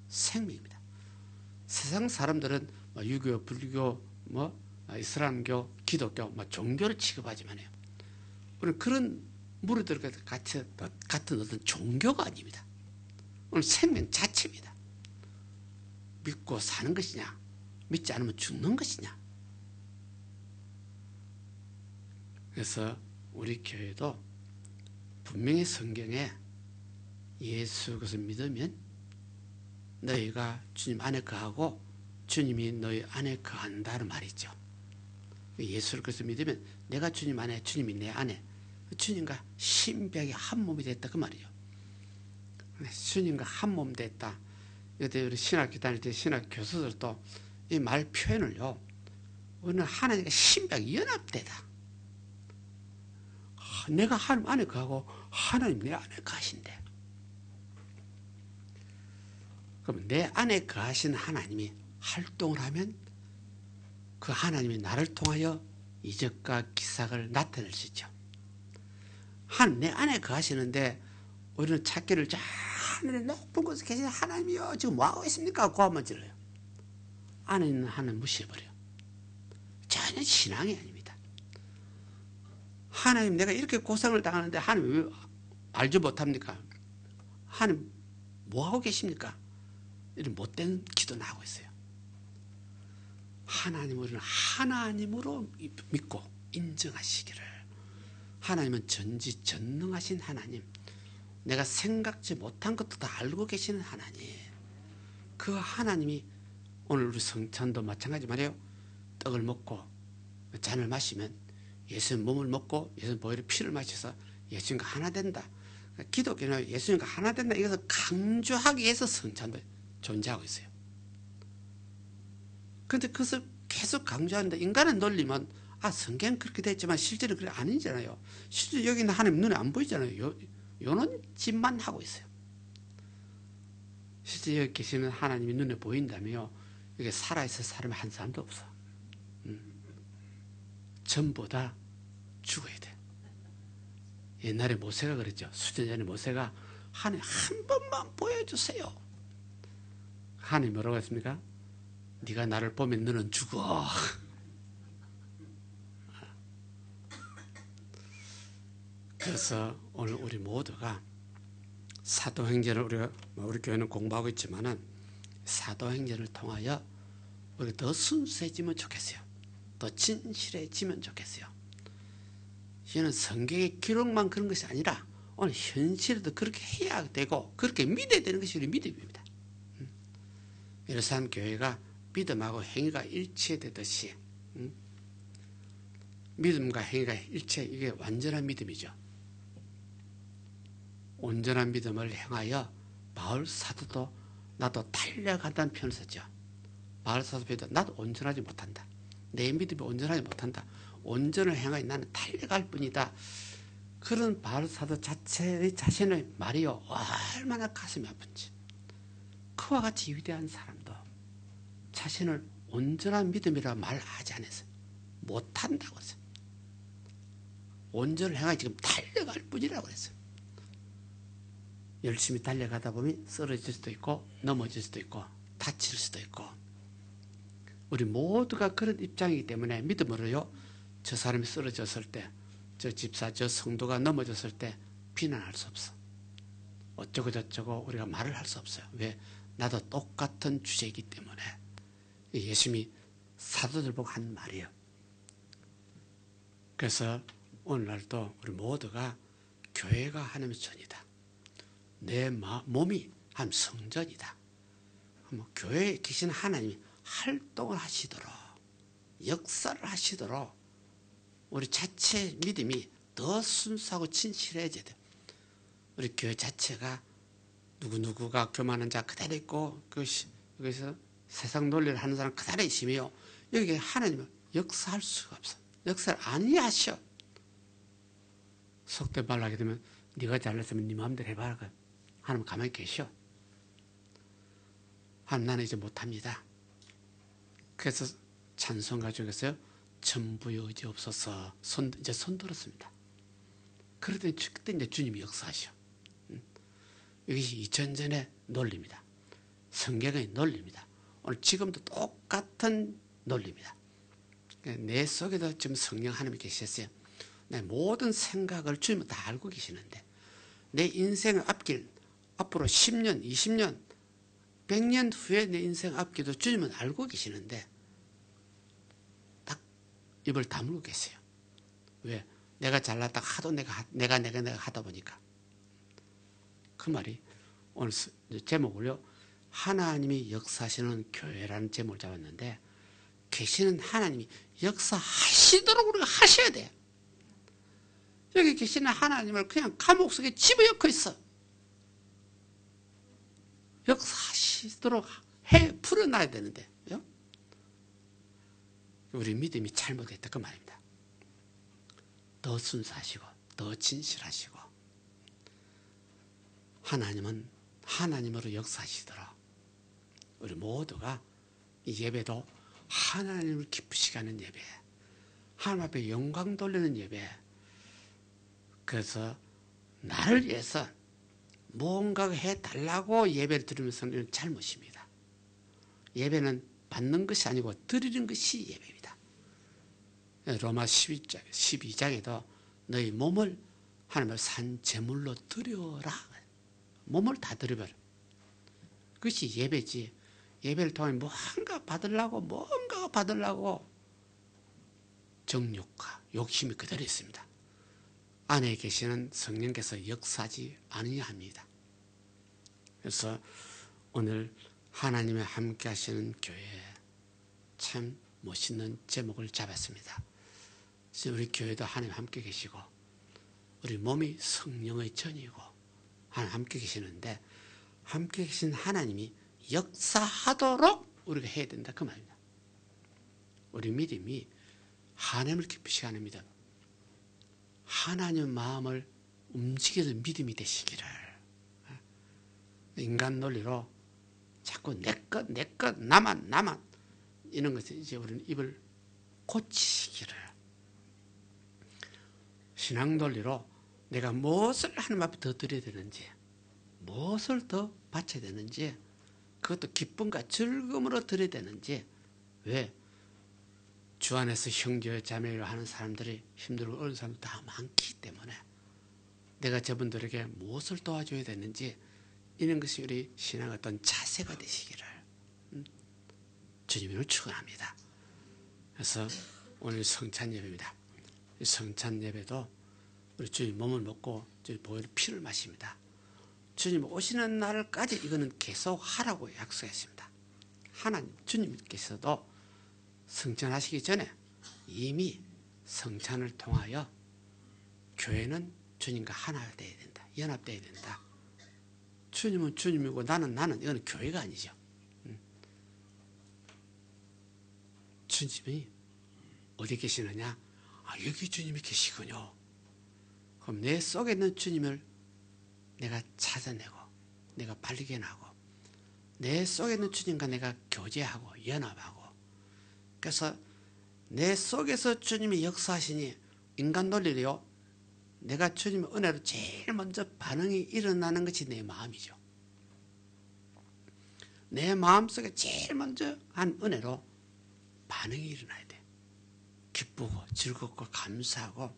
생명입니다. 세상 사람들은 유교, 불교, 이슬람교, 기독교, 종교를 취급하지만요, 우리는 그런 무리들과 같은 어떤 종교가 아닙니다. 오늘 생명 자체입니다. 믿고 사는 것이냐, 믿지 않으면 죽는 것이냐. 그래서 우리 교회도 분명히 성경에 예수 그것을 믿으면 너희가 주님 안에 거하고 주님이 너희 안에 거한다는 말이죠. 예수를 그래서 믿으면 내가 주님 안에, 주님이 내 안에, 주님과 신비하게 한 몸이 됐다 그 말이에요. 주님과 한 몸 됐다. 이때 우리 신학교 다닐 때 신학 교수들도 이 말 표현을요, 우리는 하나님과 신비하게 연합되다. 내가 하나님 안에 거하고 하나님 내 안에 거하신대. 그럼 내 안에 거하신 하나님이 활동을 하면 그 하나님이 나를 통하여 이적과 기사를 나타낼 수 있죠. 내 안에 거하시는데 우리는 찾기를 저 하늘의 높은 곳에 계신 하나님이요 지금 뭐하고 있습니까? 고함만 질러요. 안에 있는 하나님 무시해버려요. 전혀 신앙이 아닙니다. 하나님, 내가 이렇게 고생을 당하는데 하나님 왜 알지 못합니까? 하나님 뭐하고 계십니까? 이런 못된 기도는 하고 있어요. 하나님을 하나님으로 믿고 인정하시기를. 하나님은 전지전능하신 하나님, 내가 생각지 못한 것도 다 알고 계시는 하나님, 그 하나님이 오늘 우리 성찬도 마찬가지 말이에요. 떡을 먹고 잔을 마시면 예수님 몸을 먹고 예수님 보혈의 피를 마셔서 예수님과 하나 된다. 기독교는 예수님과 하나 된다. 이것을 강조하기 위해서 성찬도 존재하고 있어요. 그런데 그것을 계속 강조하는데 인간의 논리만 성경 그렇게 됐지만 실제는 그게 아니잖아요. 실제 여기 있는 하나님 눈에 안 보이잖아요. 요런 짓만 하고 있어요. 실제 여기 계시는 하나님이 눈에 보인다며 여기 살아있을 사람이 한 사람도 없어. 전부 다 죽어야 돼. 옛날에 모세가 그랬죠. 수천 전에 모세가 하나님 한 번만 보여주세요. 하나님 뭐라고 했습니까? 네가 나를 보면 너는 죽어. 그래서 오늘 우리 모두가 사도행전을 우리 교회는 공부하고 있지만은 사도행전을 통하여 우리 더 순수해지면 좋겠어요. 더 진실해지면 좋겠어요. 이는 성경의 기록만 그런 것이 아니라 오늘 현실에도 그렇게 해야 되고 그렇게 믿어야 되는 것이 우리 믿음입니다. 예루살렘 교회가 믿음하고 행위가 일치되듯이 믿음과 행위가 일체, 이게 완전한 믿음이죠. 온전한 믿음을 행하여 바울 사도도 나도 달려간다는 표현을 썼죠. 바울 사도도 나도 온전하지 못한다. 내 믿음이 온전하지 못한다. 온전을 행하여 나는 달려갈 뿐이다. 그런 바울 사도 자체의 자신의 말이요, 얼마나 가슴이 아픈지. 그와 같이 위대한 사람도 자신을 온전한 믿음이라 말하지 않았어요. 못한다고 했어요. 온전을 행하여 지금 달려갈 뿐이라고 했어요. 열심히 달려가다 보면 쓰러질 수도 있고 넘어질 수도 있고 다칠 수도 있고, 우리 모두가 그런 입장이기 때문에 믿음으로요, 저 사람이 쓰러졌을 때, 저 집사, 저 성도가 넘어졌을 때 비난할 수 없어. 어쩌고 저쩌고 우리가 말을 할 수 없어요. 왜? 나도 똑같은 주제이기 때문에. 예수님이 사도들 보고 한 말이에요. 그래서 오늘날도 우리 모두가 교회가 하나님의 전이다. 내 몸이 한 성전이다. 교회에 계신 하나님이 활동을 하시도록, 역사를 하시도록 우리 자체 믿음이 더 순수하고 진실해져야 돼요. 우리 교회 자체가 누구누구가 교만한 자 그대로 있고, 여기서 세상 논리를 하는 사람 그대로 있으며, 여기 하나님은 역사할 수가 없어. 역사를 아니하셔. 속된 말로 하게 되면 네가 잘났으면 네 마음대로 해봐라. 하나님 가만히 계셔. 하나님 나는 이제 못합니다. 그래서 찬송가 중에서요, 전부 여지 없어서 이제 손 들었습니다. 그럴 때 그때 이제 주님이 역사하셔. 이것이 2000전의 논리입니다. 성경의 논리입니다. 오늘 지금도 똑같은 논리입니다. 내 속에도 지금 성령 하나님이 계셨어요. 내 모든 생각을 주님은 다 알고 계시는데, 내 인생의 앞길, 앞으로 10년, 20년, 100년 후에 내 인생 앞길도 주님은 알고 계시는데 딱 입을 다물고 계세요. 왜? 내가 잘났다가 하도 내가 하다 보니까. 그 말이 오늘 제목을요, 하나님이 역사하시는 교회라는 제목을 잡았는데, 계시는 하나님이 역사하시도록 우리가 하셔야 돼. 여기 계시는 하나님을 그냥 감옥 속에 집어넣고 있어. 역사하시도록 풀어놔야 되는데, 우리 믿음이 잘못했다 그 말입니다. 더 순수하시고 더 진실하시고, 하나님은 하나님으로 역사하시도록 우리 모두가 이 예배도 하나님을 기쁘시게 하는 예배, 하나님 앞에 영광 돌리는 예배, 그래서 나를 위해서 뭔가 해달라고 예배를 드리면서는 잘못입니다. 예배는 받는 것이 아니고 드리는 것이 예배입니다. 로마 12장에도 너희 몸을 하나님을 산 제물로 드려라. 몸을 다 드려버려. 그것이 예배지. 예배를 통해 뭔가 받으려고 정욕과 욕심이 그대로 있습니다. 안에 계시는 성령께서 역사하지 아니합니다. 그래서 오늘 하나님의 함께 하시는 교회, 참 멋있는 제목을 잡았습니다. 우리 교회도 하나님 함께 계시고, 우리 몸이 성령의 전이고 하나님 함께 계시는데, 함께 계신 하나님이 역사하도록 우리가 해야 된다 그 말입니다. 우리 믿음이 하나님을 기쁘시게 하는 믿음, 하나님 마음을 움직이는 믿음이 되시기를. 인간 논리로 자꾸 내 것, 나만 이런 것에 이제 우리는 입을 고치시기를. 신앙 논리로 내가 무엇을 하나님 앞에 더 드려야 되는지, 무엇을 더 바쳐야 되는지, 그것도 기쁨과 즐거움으로 드려야 되는지. 왜? 주 안에서 형제 자매를 하는 사람들이 힘들고 어려운 사람들 다 많기 때문에 내가 저분들에게 무엇을 도와줘야 되는지, 이런 것이 우리 신앙의 어떤 자세가 되시기를 주님을 축원합니다. 그래서 오늘 성찬 예배입니다. 성찬 예배도 우리 주님 몸을 먹고 주님 보혈 피를 마십니다. 주님 오시는 날까지 이거는 계속 하라고 약속했습니다. 하나님 주님께서도 성찬하시기 전에 이미 성찬을 통하여 교회는 주님과 하나 되어야 된다. 연합되어야 된다. 주님은 주님이고 나는 이건 교회가 아니죠. 주님이 어디 계시느냐? 여기 주님이 계시군요. 그럼 내 속에 있는 주님을 내가 찾아내고 내가 발견하고 내 속에 있는 주님과 내가 교제하고 연합하고, 그래서 내 속에서 주님이 역사하시니 인간 논리로요, 내가 주님의 은혜로 제일 먼저 반응이 일어나는 것이 내 마음이죠. 내 마음속에 제일 먼저 한 은혜로 반응이 일어나야 돼. 기쁘고 즐겁고 감사하고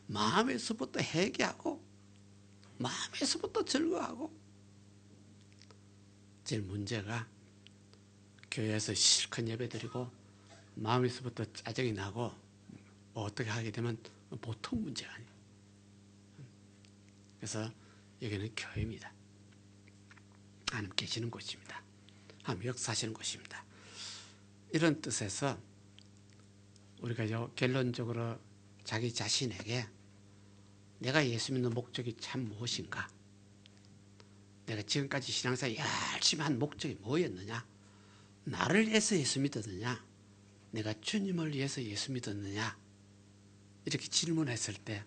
마음에서부터 회개하고 마음에서부터 즐거워하고. 제일 문제가 교회에서 실컷 예배드리고 마음에서부터 짜증이 나고 어떻게 하게 되면 보통 문제가 아니에요. 그래서 여기는 교회입니다. 하나님 계시는 곳입니다. 하나님 역사하시는 곳입니다. 이런 뜻에서 우리가 결론적으로 자기 자신에게 내가 예수 믿는 목적이 참 무엇인가? 내가 지금까지 신앙생활 열심히 한 목적이 뭐였느냐? 나를 위해서 예수 믿었느냐? 내가 주님을 위해서 예수 믿었느냐? 이렇게 질문했을 때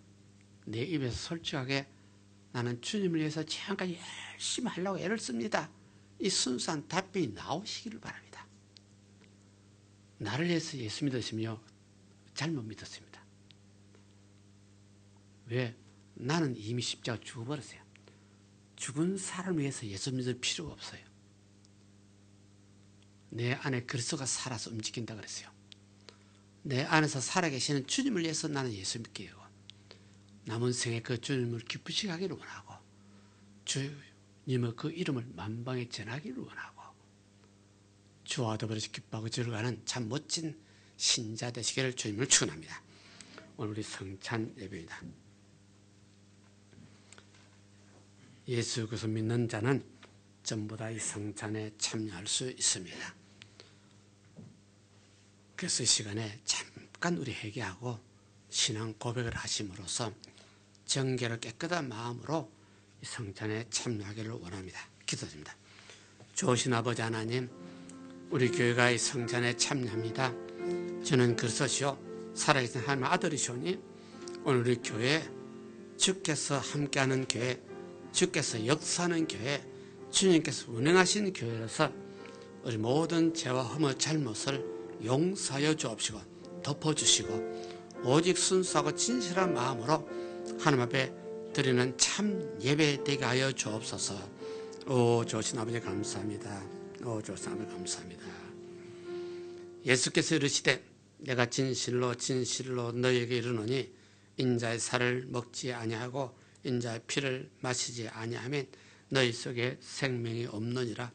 내 입에서 솔직하게 나는 주님을 위해서 지금까지 열심히 하려고 애를 씁니다. 이 순수한 답변이 나오시기를 바랍니다. 나를 위해서 예수 믿었으며 잘못 믿었습니다. 왜? 나는 이미 십자가 죽어버렸어요. 죽은 사람을 위해서 예수 믿을 필요가 없어요. 내 안에 그리스도가 살아서 움직인다 그랬어요. 내 안에서 살아계시는 주님을 위해서 나는 예수 믿게요. 남은 생에 그 주님을 기쁘시게 하기를 원하고 주님의 그 이름을 만방에 전하기를 원하고 주와 더불어 기뻐하고 즐거워하는 참 멋진 신자 되시기를 주님을 축원합니다. 오늘 우리 성찬 예배입니다. 예수 그리스도 믿는 자는 전부 다 이 성찬에 참여할 수 있습니다. 그래서 이 시간에 잠깐 우리 회개하고 신앙 고백을 하심으로써 정결을 깨끗한 마음으로 이 성찬에 참여하기를 원합니다. 기도드립니다. 좋으신 아버지 하나님, 우리 교회가 이 성찬에 참여합니다. 저는 그리스도시요 살아계신 하나님의 아들이시오니 오늘 우리 교회 주께서 함께하는 교회, 주께서 역사하는 교회, 주님께서 운행하신 교회로서 우리 모든 죄와 허물 잘못을 용서하여 주옵시고 덮어주시고 오직 순수하고 진실한 마음으로 하나님 앞에 드리는 참 예배 되게 하여 주옵소서. 오 좋으신 아버지 감사합니다. 오 좋으신 아버지 감사합니다. 예수께서 이르시되 내가 진실로 진실로 너희에게 이르노니 인자의 살을 먹지 아니하고 인자의 피를 마시지 아니하면 너희 속에 생명이 없느니라.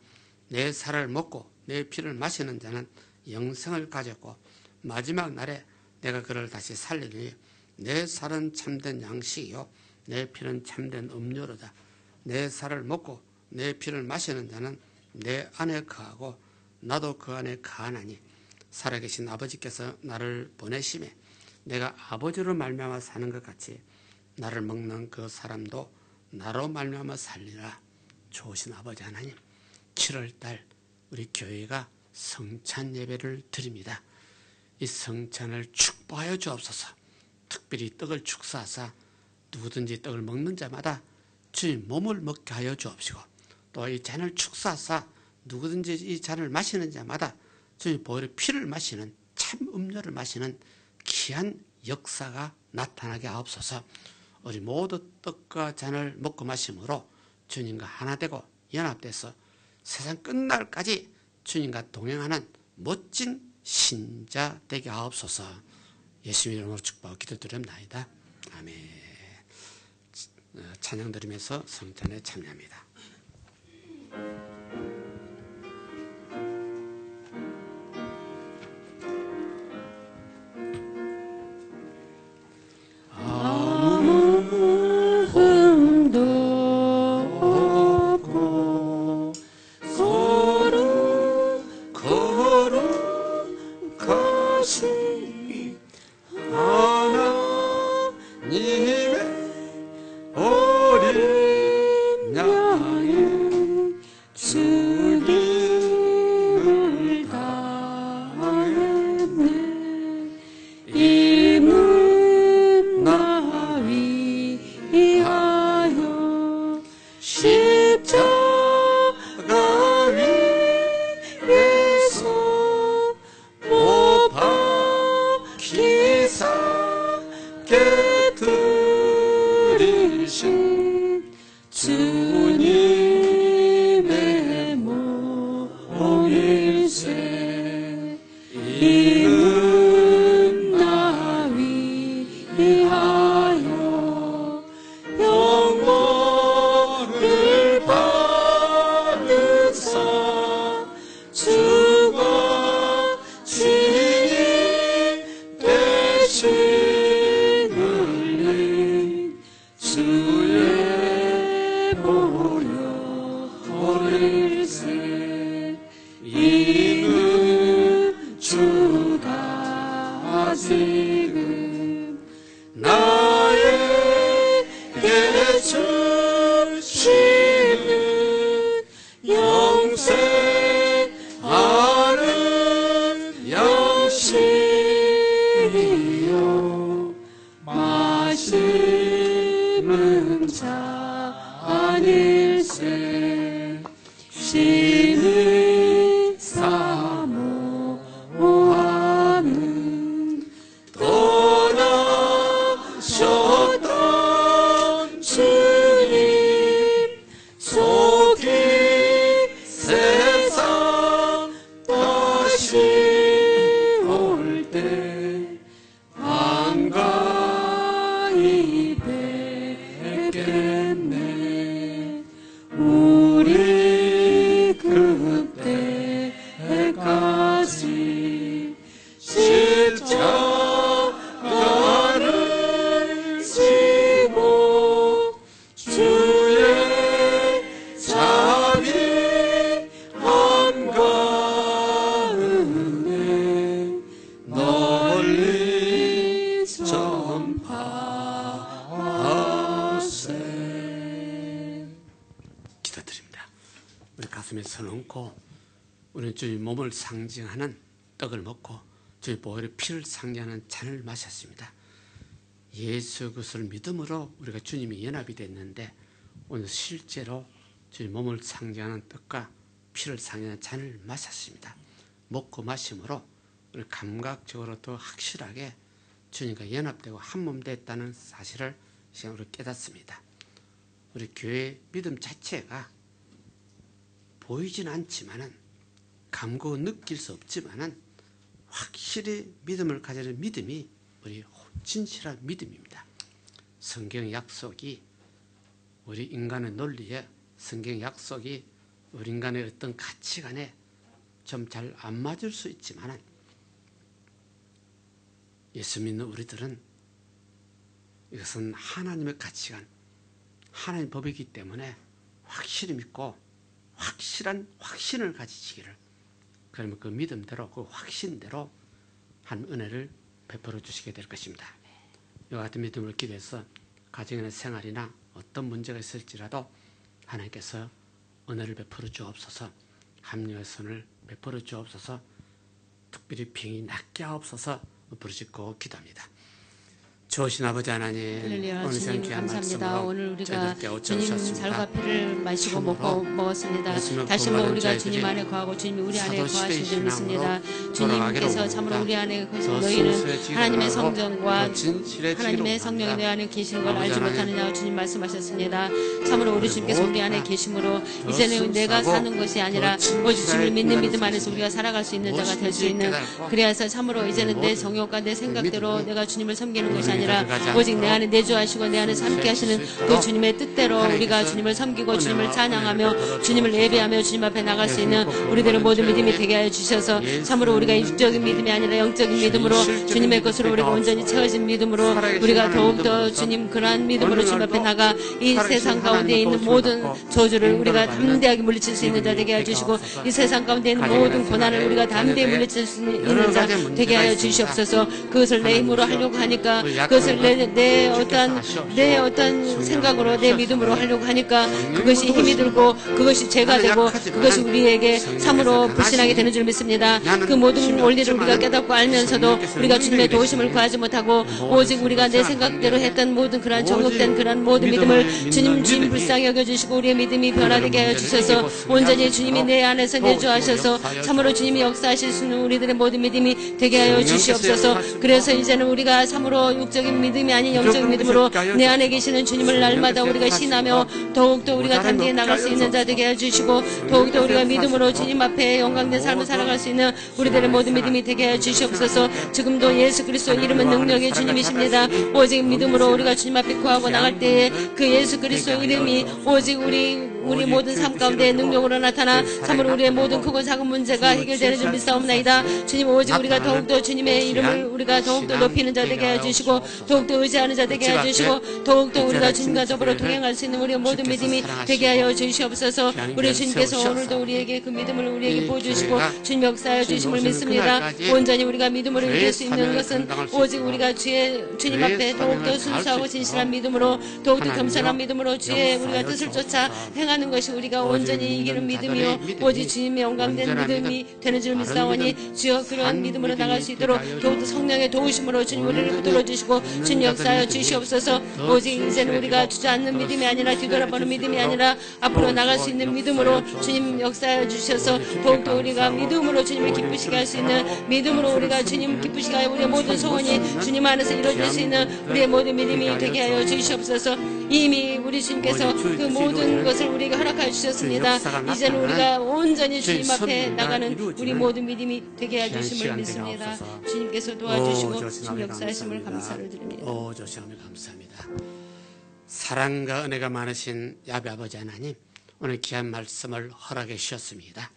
내 살을 먹고 내 피를 마시는 자는 영생을 가졌고 마지막 날에 내가 그를 다시 살리니 내 살은 참된 양식이요 내 피는 참된 음료로다. 내 살을 먹고 내 피를 마시는 자는 내 안에 거하고 나도 그 안에 거하나니 살아계신 아버지께서 나를 보내심에 내가 아버지로 말미암아 사는 것 같이 나를 먹는 그 사람도 나로 말미암아 살리라. 좋으신 아버지 하나님, 7월달 우리 교회가 성찬 예배를 드립니다. 이 성찬을 축복하여 주옵소서. 특별히 떡을 축사하사 누구든지 떡을 먹는 자마다 주님 몸을 먹게 하여 주옵시고, 또 이 잔을 축사하사 누구든지 이 잔을 마시는 자마다 주님 보혈의 피를 마시는 참 음료를 마시는 귀한 역사가 나타나게 하옵소서. 우리 모두 떡과 잔을 먹고 마심으로 주님과 하나 되고 연합돼서 세상 끝날까지 주님과 동행하는 멋진 신자 되게 하옵소서. 예수님 이름으로 축복하고 기도드립나이다. 아멘. 찬양 드리면서 성찬에 참여합니다. 가슴에 손을 얹고 우리는 주의 몸을 상징하는 떡을 먹고 주의 보혈의 피를 상징하는 잔을 마셨습니다. 예수 그리스도를 믿음으로 우리가 주님이 연합이 됐는데 오늘 실제로 주의 몸을 상징하는 떡과 피를 상징하는 잔을 마셨습니다. 먹고 마심으로 우리 감각적으로 더 확실하게 주님과 연합되고 한몸 됐다는 사실을 시간으로 깨닫습니다. 우리 교회 믿음 자체가 보이지는 않지만은 감고 느낄 수 없지만은 확실히 믿음을 가지는 믿음이 우리 진실한 믿음입니다. 성경 약속이 우리 인간의 논리에, 성경 약속이 우리 인간의 어떤 가치관에 좀 잘 안 맞을 수 있지만은 예수 믿는 우리들은 이것은 하나님의 가치관, 하나님의 법이기 때문에 확실히 믿고 확실한 확신을 가지시기를, 그러면 그 믿음대로 그 확신대로 한 은혜를 베풀어 주시게 될 것입니다. 이와 같은 믿음을 기도해서 가정이나 생활이나 어떤 문제가 있을지라도 하나님께서 은혜를 베풀어 주옵소서, 합리의 선을 베풀어 주옵소서, 특별히 병이 낫게 하옵소서 부르짖고 기도합니다. 좋으신 아버지 하나님, 할렐루야. 오늘 주님 귀한 감사합니다. 말씀으로 오늘 우리가 저희들께 주님 오셔주셨습니다. 살과 피를 마시고 참으로 먹었습니다. 예수님을 다시 한번 구원받은 우리가 저희들이 주님 안에 거하고 주님이 우리 안에 사도시대의 거하신 줄 믿습니다. 신앙으로 주님께서 돌아가기를 참으로 우리 안에 더 거하신 너희는 순수해지기를 하나님의 원하고 성전과 더 진실해지기를 하나님의 성령이 내 원합니다. 안에 계시는 걸 아버지 알지 하나님, 못하느냐고 주님 말씀하셨습니다. 참으로 우리 주님께서 우리 안에 계심으로 이제는 내가 사는 것이 아니라 오직 주님을 믿는 믿음 안에서 우리가 살아갈 수 있는 자가 될 수 있는, 그래서 참으로 이제는 내 정욕과 내 생각대로 내가 주님을 섬기는 것이 아니라 오직 내 안에 내주하시고 내 안에서 함께 하시는 그 주님의 뜻대로 우리가 주님을 섬기고 주님을 찬양하며 주님을 예배하며 주님 앞에 나갈 수 있는 우리들의 모든 믿음이 되게 하여 주셔서 참으로 우리가 육적인 믿음이 아니라 영적인 믿음으로 주님의 것으로 우리가 온전히 채워진 믿음으로 우리가 더욱더 주님 그러한 믿음으로 주님 앞에 나가 이 세상 가운데 있는 모든 저주를 우리가 담대하게 물리칠 수 있는 자 되게 하여 주시고 이 세상 가운데 있는 모든 고난을 우리가 담대히 물리칠 수 있는 자 되게 하여 주시옵소서. 그것을 내 힘으로 하려고 하니까, 그것을 내 어떤 생각으로 내 믿음으로 하려고 하니까 그것이 힘이 들고 그것이 죄가 되고 그것이 우리에게 참으로 불신하게 되는 줄 믿습니다. 그 모든 원리를 우리가 깨닫고 알면서도 우리가 주님의 도우심을 구하지 못하고 오직 우리가 내 생각대로 했던 모든 그러한 정욕된 그러한 모든 믿음을 주님 불쌍히 여겨주시고 우리의 믿음이 변화되게 하여 주셔서 온전히 주님이 내 안에서 내주하셔서 참으로 주님이 역사하실 수 있는 우리들의 모든 믿음이 되게 하여 주시옵소서. 그래서 이제는 우리가 참으로 육적인 믿음이 아닌 영적인 믿음으로 내 안에 계시는 주님을 날마다 우리가 신하며 더욱더 우리가 담대히 나갈 수 있는 자 되게 해주시고 더욱더 우리가 믿음으로 주님 앞에 영광된 삶을 살아갈 수 있는 우리들의 모든 믿음이 되게 해주시옵소서. 지금도 예수 그리스도 이름은 능력의 주님이십니다. 오직 믿음으로 우리가 주님 앞에 구하고 나갈 때에 그 예수 그리스도 이름이 오직 우리 모든 삶 가운데 능력으로 나타나 참으로 우리의 모든 크고 작은 문제가 해결되는 줄 믿사옵나이다. 주님 오직 우리가 더욱더 주님의 이름을 우리가 더욱더 높이는 자 되게 해주시고 더욱더 의지하는 자 되게 해주시고 더욱더 우리가 주님과 더불어 동행할 수 있는 우리의 모든 믿음이 되게 하여 주시옵소서. 우리 주님께서 오늘도 우리에게 그 믿음을 우리에게 보여주시고 주님 역사하여 주심을 믿습니다. 온전히 우리가 믿음으로 이길 수 있는 것은 오직 우리가 주님 앞에 더욱더 순수하고 진실한 믿음으로 더욱더 겸손한 믿음으로 주의 우리가 뜻을 쫓아 행하는 것이 우리가 온전히 이기는 믿음이요 오직 주님의 영광된 믿음이 되는 줄 믿사오니 주여 그러한 믿음으로 나갈 수 있도록 더욱더 성령의 도우심으로 주님 우리를 붙들어 주시고 주님 역사하여 주시옵소서. 오직 이제는 우리가 주저앉는 믿음이 아니라 뒤돌아보는 믿음이 아니라 앞으로 나갈 수 있는 믿음으로 주님 역사하여 주셔서 더욱더 우리가 믿음으로 주님을 기쁘시게 할 수 있는 믿음으로 우리가 주님 기쁘시게 하여 우리의 모든 소원이 주님 안에서 이루어질 수 있는 우리의 모든 믿음이 되게 하여 주시옵소서. 이미 우리 주님께서 그 모든 것을 우리에게 허락하여 주셨습니다. 이제는 우리가 온전히 주님 앞에 나가는 우리 모든 믿음이 되게 해 주심을 믿습니다. 주님께서 도와주시고 주님 역사하심을 감사를 드립니다. 주시옵소서. 감사합니다. 사랑과 은혜가 많으신 야베 아버지 하나님, 오늘 귀한 말씀을 허락해 주셨습니다.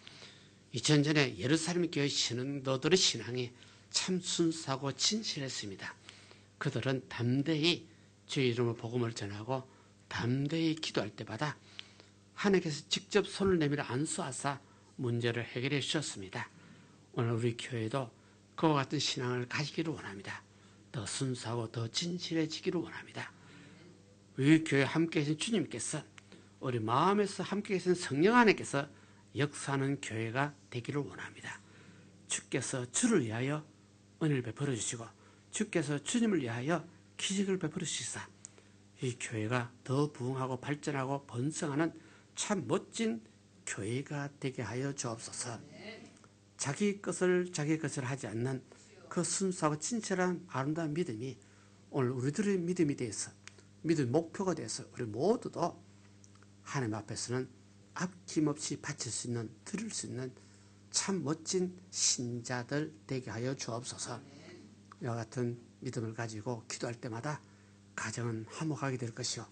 2000년 전에 예루살렘 교회 신흥도들의 신앙이 참 순수하고 진실했습니다. 그들은 담대히 주의 이름으로 복음을 전하고 담대히 기도할 때마다 하나님께서 직접 손을 내밀어 안수하사 문제를 해결해 주셨습니다. 오늘 우리 교회도 그와 같은 신앙을 가지기를 원합니다. 더 순수하고 더 진실해지기를 원합니다. 우리 교회에 함께 계신 주님께서 우리 마음에서 함께 계신 성령 안에께서 역사하는 교회가 되기를 원합니다. 주께서 주를 위하여 은혜를 베풀어 주시고 주께서 주님을 위하여 기적을 베풀어 주시사 이 교회가 더 부흥하고 발전하고 번성하는 참 멋진 교회가 되게 하여 주옵소서. 자기 것을 하지 않는 그 순수하고 진실한 아름다운 믿음이 오늘 우리들의 믿음이 되어서 믿음의 목표가 되어서 우리 모두도 하나님 앞에서는 아낌없이 바칠 수 있는, 드릴 수 있는 참 멋진 신자들 되게 하여 주옵소서. 이와 같은 믿음을 가지고 기도할 때마다 가정은 화목하게 될 것이요,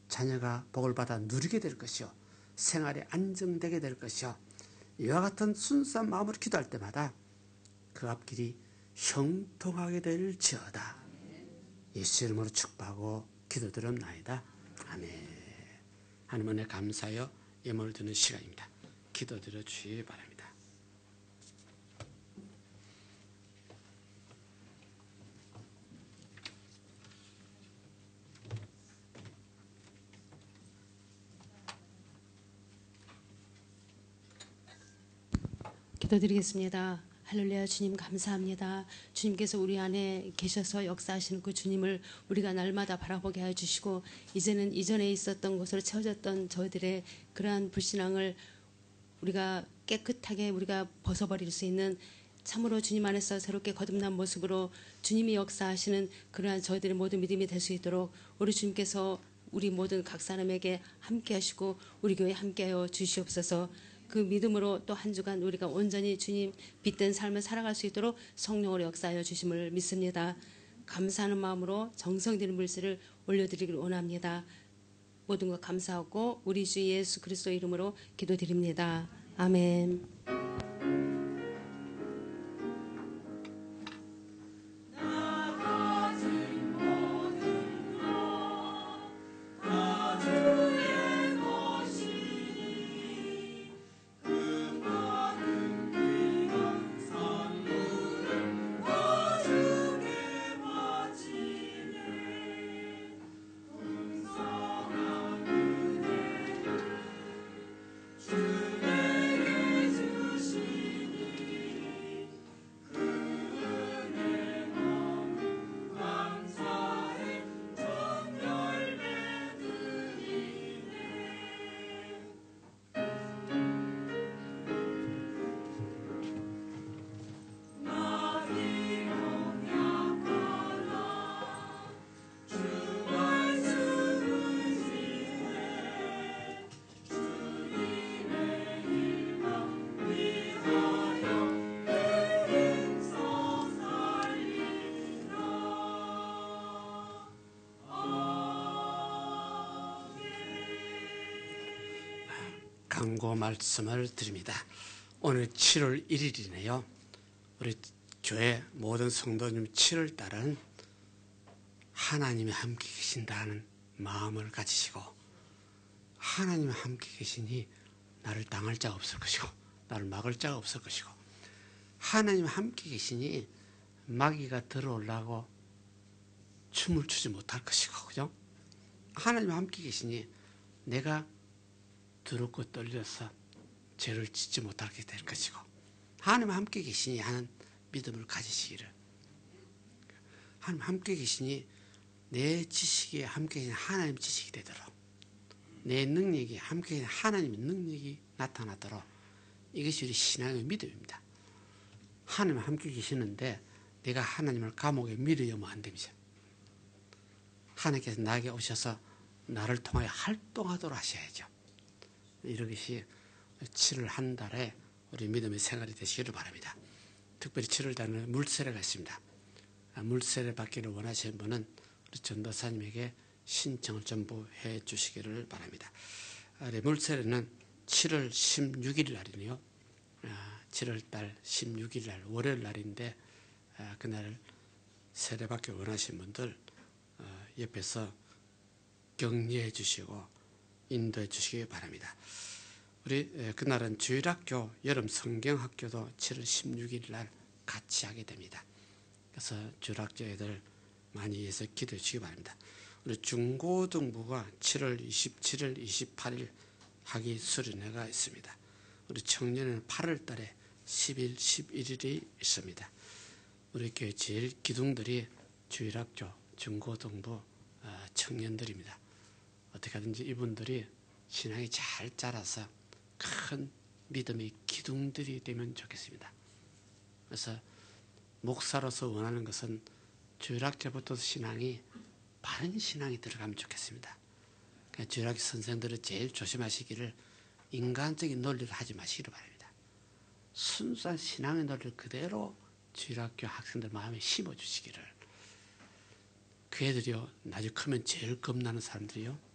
자녀가 복을 받아 누리게 될 것이요, 생활이 안정되게 될 것이요, 이와 같은 순수한 마음으로 기도할 때마다 그 앞길이 형통하게 될지어다. 예수 이름으로 축복하고 기도드립나이다. 아멘. 하나님 은혜 감사하여 예물을 드는 시간입니다. 기도드려 주시기 바랍니다. 기도드리겠습니다. 할렐루야. 주님 감사합니다. 주님께서 우리 안에 계셔서 역사하시는 그 주님을 우리가 날마다 바라보게 하여 주시고, 이제는 이전에 있었던 것으로 채워졌던 저희들의 그러한 불신앙을 우리가 깨끗하게 우리가 벗어버릴 수 있는, 참으로 주님 안에서 새롭게 거듭난 모습으로 주님이 역사하시는 그러한 저희들의 모든 믿음이 될 수 있도록 우리 주님께서 우리 모든 각 사람에게 함께 하시고 우리 교회에 함께 하여 주시옵소서. 그 믿음으로 또 한 주간 우리가 온전히 주님 빛된 삶을 살아갈 수 있도록 성령으로 역사하여 주심을 믿습니다. 감사하는 마음으로 정성 들인 물질을 올려드리길 원합니다. 모든 것 감사하고 우리 주 예수 그리스도 이름으로 기도드립니다. 아멘. 강고 말씀을 드립니다. 오늘 7월 1일이네요. 우리 교회 모든 성도님 7월 달은 하나님이 함께 계신다는 마음을 가지시고, 하나님이 함께 계시니 나를 당할 자가 없을 것이고 나를 막을 자가 없을 것이고, 하나님이 함께 계시니 마귀가 들어오려고 춤을 추지 못할 것이고, 그죠? 하나님이 함께 계시니 내가 두렵고 떨려서 죄를 짓지 못하게 될 것이고, 하나님 함께 계시니 하는 믿음을 가지시기를. 하나님 함께 계시니 내 지식이 함께 계신 하나님 지식이 되도록, 내 능력이 함께 계신 하나님의 능력이 나타나도록, 이것이 우리 신앙의 믿음입니다. 하나님 함께 계시는데 내가 하나님을 감옥에 밀어여면 안 됩니다. 하나님께서 나에게 오셔서 나를 통하여 활동하도록 하셔야죠. 이것이 7월 한 달에 우리 믿음의 생활이 되시기를 바랍니다. 특별히 7월 달에는 물세례가 있습니다. 물세례 받기를 원하시는 분은 우리 전도사님에게 신청을 전부 해 주시기를 바랍니다. 물세례는 7월 16일 날이네요. 7월 달 16일 날 월요일 날인데, 그날 세례 받기 원하시는 분들 옆에서 격려해 주시고 인도해 주시기 바랍니다. 우리 그날은 주일학교 여름 성경학교도 7월 16일 날 같이 하게 됩니다. 그래서 주일학교 애들 많이 위해서 기도해 주시기 바랍니다. 우리 중고등부가 7월 27일, 28일 학위 수련회가 있습니다. 우리 청년은 8월 달에 10일, 11일이 있습니다. 우리 교회 제일 기둥들이 주일학교, 중고등부 청년들입니다. 어떻게 하든지 이분들이 신앙이 잘 자라서 큰 믿음의 기둥들이 되면 좋겠습니다. 그래서 목사로서 원하는 것은 주일학교부터 신앙이 바른 신앙이 들어가면 좋겠습니다. 그러니까 주일학교 선생들은 제일 조심하시기를 인간적인 논리를 하지 마시기를 바랍니다. 순수한 신앙의 논리를 그대로 주일학교 학생들 마음에 심어주시기를. 그 애들이요, 나중에 크면 제일 겁나는 사람들이요,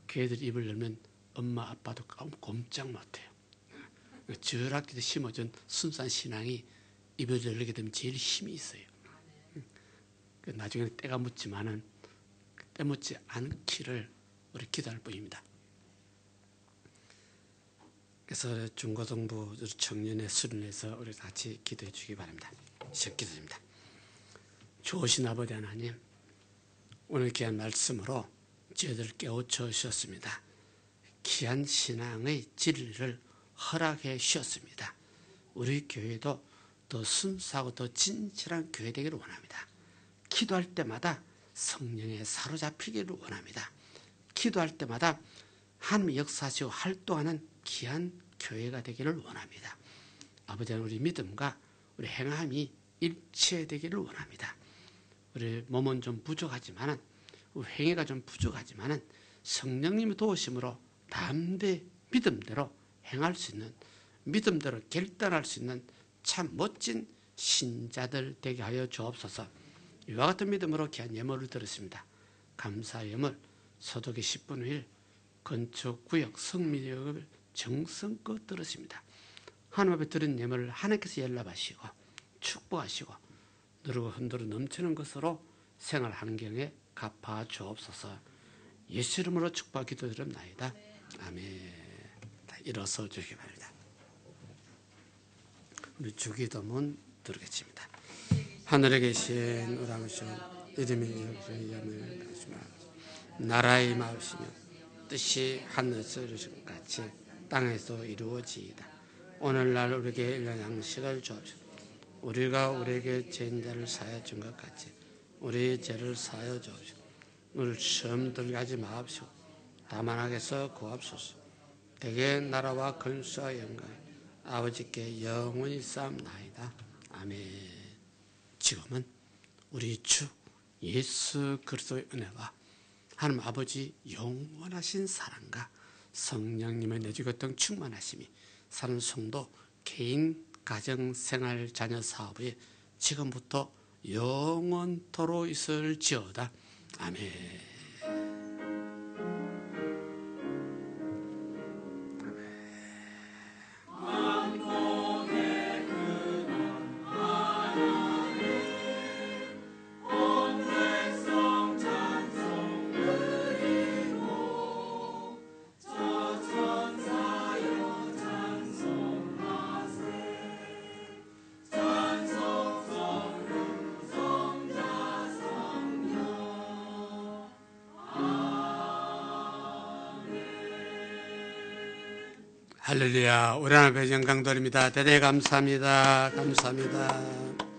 그 애들 입을 열면 엄마 아빠도 꼼짝 못해요. 주일학교 때 심어준 순수한 신앙이 입을 열게 되면 제일 힘이 있어요. 나중에 때가 묻지만은 때 묻지 않기를 우리 기도할 뿐입니다. 그래서 중고등부 청년의 수련회에서 우리 같이 기도해 주기 바랍니다. 시작 기도드립니다. 좋으신 아버지 하나님, 오늘 귀한 말씀으로 저희들 깨우쳐 주셨습니다. 귀한 신앙의 진리를 허락해 주셨습니다. 우리 교회도 더 순수하고 더 진실한 교회 되기를 원합니다. 기도할 때마다 성령에 사로잡히기를 원합니다. 기도할 때마다 하나님의 역사하시고 활동하는 귀한 교회가 되기를 원합니다. 아버지는 우리 믿음과 우리 행함이 일치되기를 원합니다. 우리 몸은 좀 부족하지만은, 우리 행위가 좀 부족하지만은 성령님의 도우심으로 담대 믿음대로 행할 수 있는, 믿음대로 결단할 수 있는 참 멋진 신자들 되게 하여 주옵소서. 이와 같은 믿음으로 귀한 예물을 드렸습니다. 감사 예물 소독의 10분 후일 건축구역 성미역을 정성껏 드렸습니다. 하나님 앞에 드린 예물을 하나님께서 연락하시고 축복하시고 누르고 흔들어 넘치는 것으로 생활 환경에 갚아 주옵소서. 예수 이름으로 축복 기도드립나이다. 아멘. 일어서 주시기 바랍니다. 우리 주기도문 드리겠습니다. 하늘에 계신 우리 아버지, 이름이 여기를 하시며 나라의 마으시며 뜻이 하늘에서 이루어진 것 같이 땅에서 이루어지이다. 오늘날 우리에게 일용 양식을 주옵시고 우리가 우리에게 죄인자를 사하여 준 것 같이 우리의 죄를 사하여 주옵시고 우리를 시험 들게 하지 마옵시고 다만 악에서 구하옵소서. 대개 나라와 권수와 영광 아버지께 영원히 쌓옵나이다. 아멘. 지금은 우리 주 예수 그리스도의 은혜와 하나님 아버지 영원하신 사랑과 성령님의 내주교통 충만하심이 사는 성도 개인 가정 생활 자녀 사업에 지금부터 영원토로 있을지어다. 아멘. 할렐루야. 우리 하나님 영광 돌립니다. 대대 감사합니다. 감사합니다.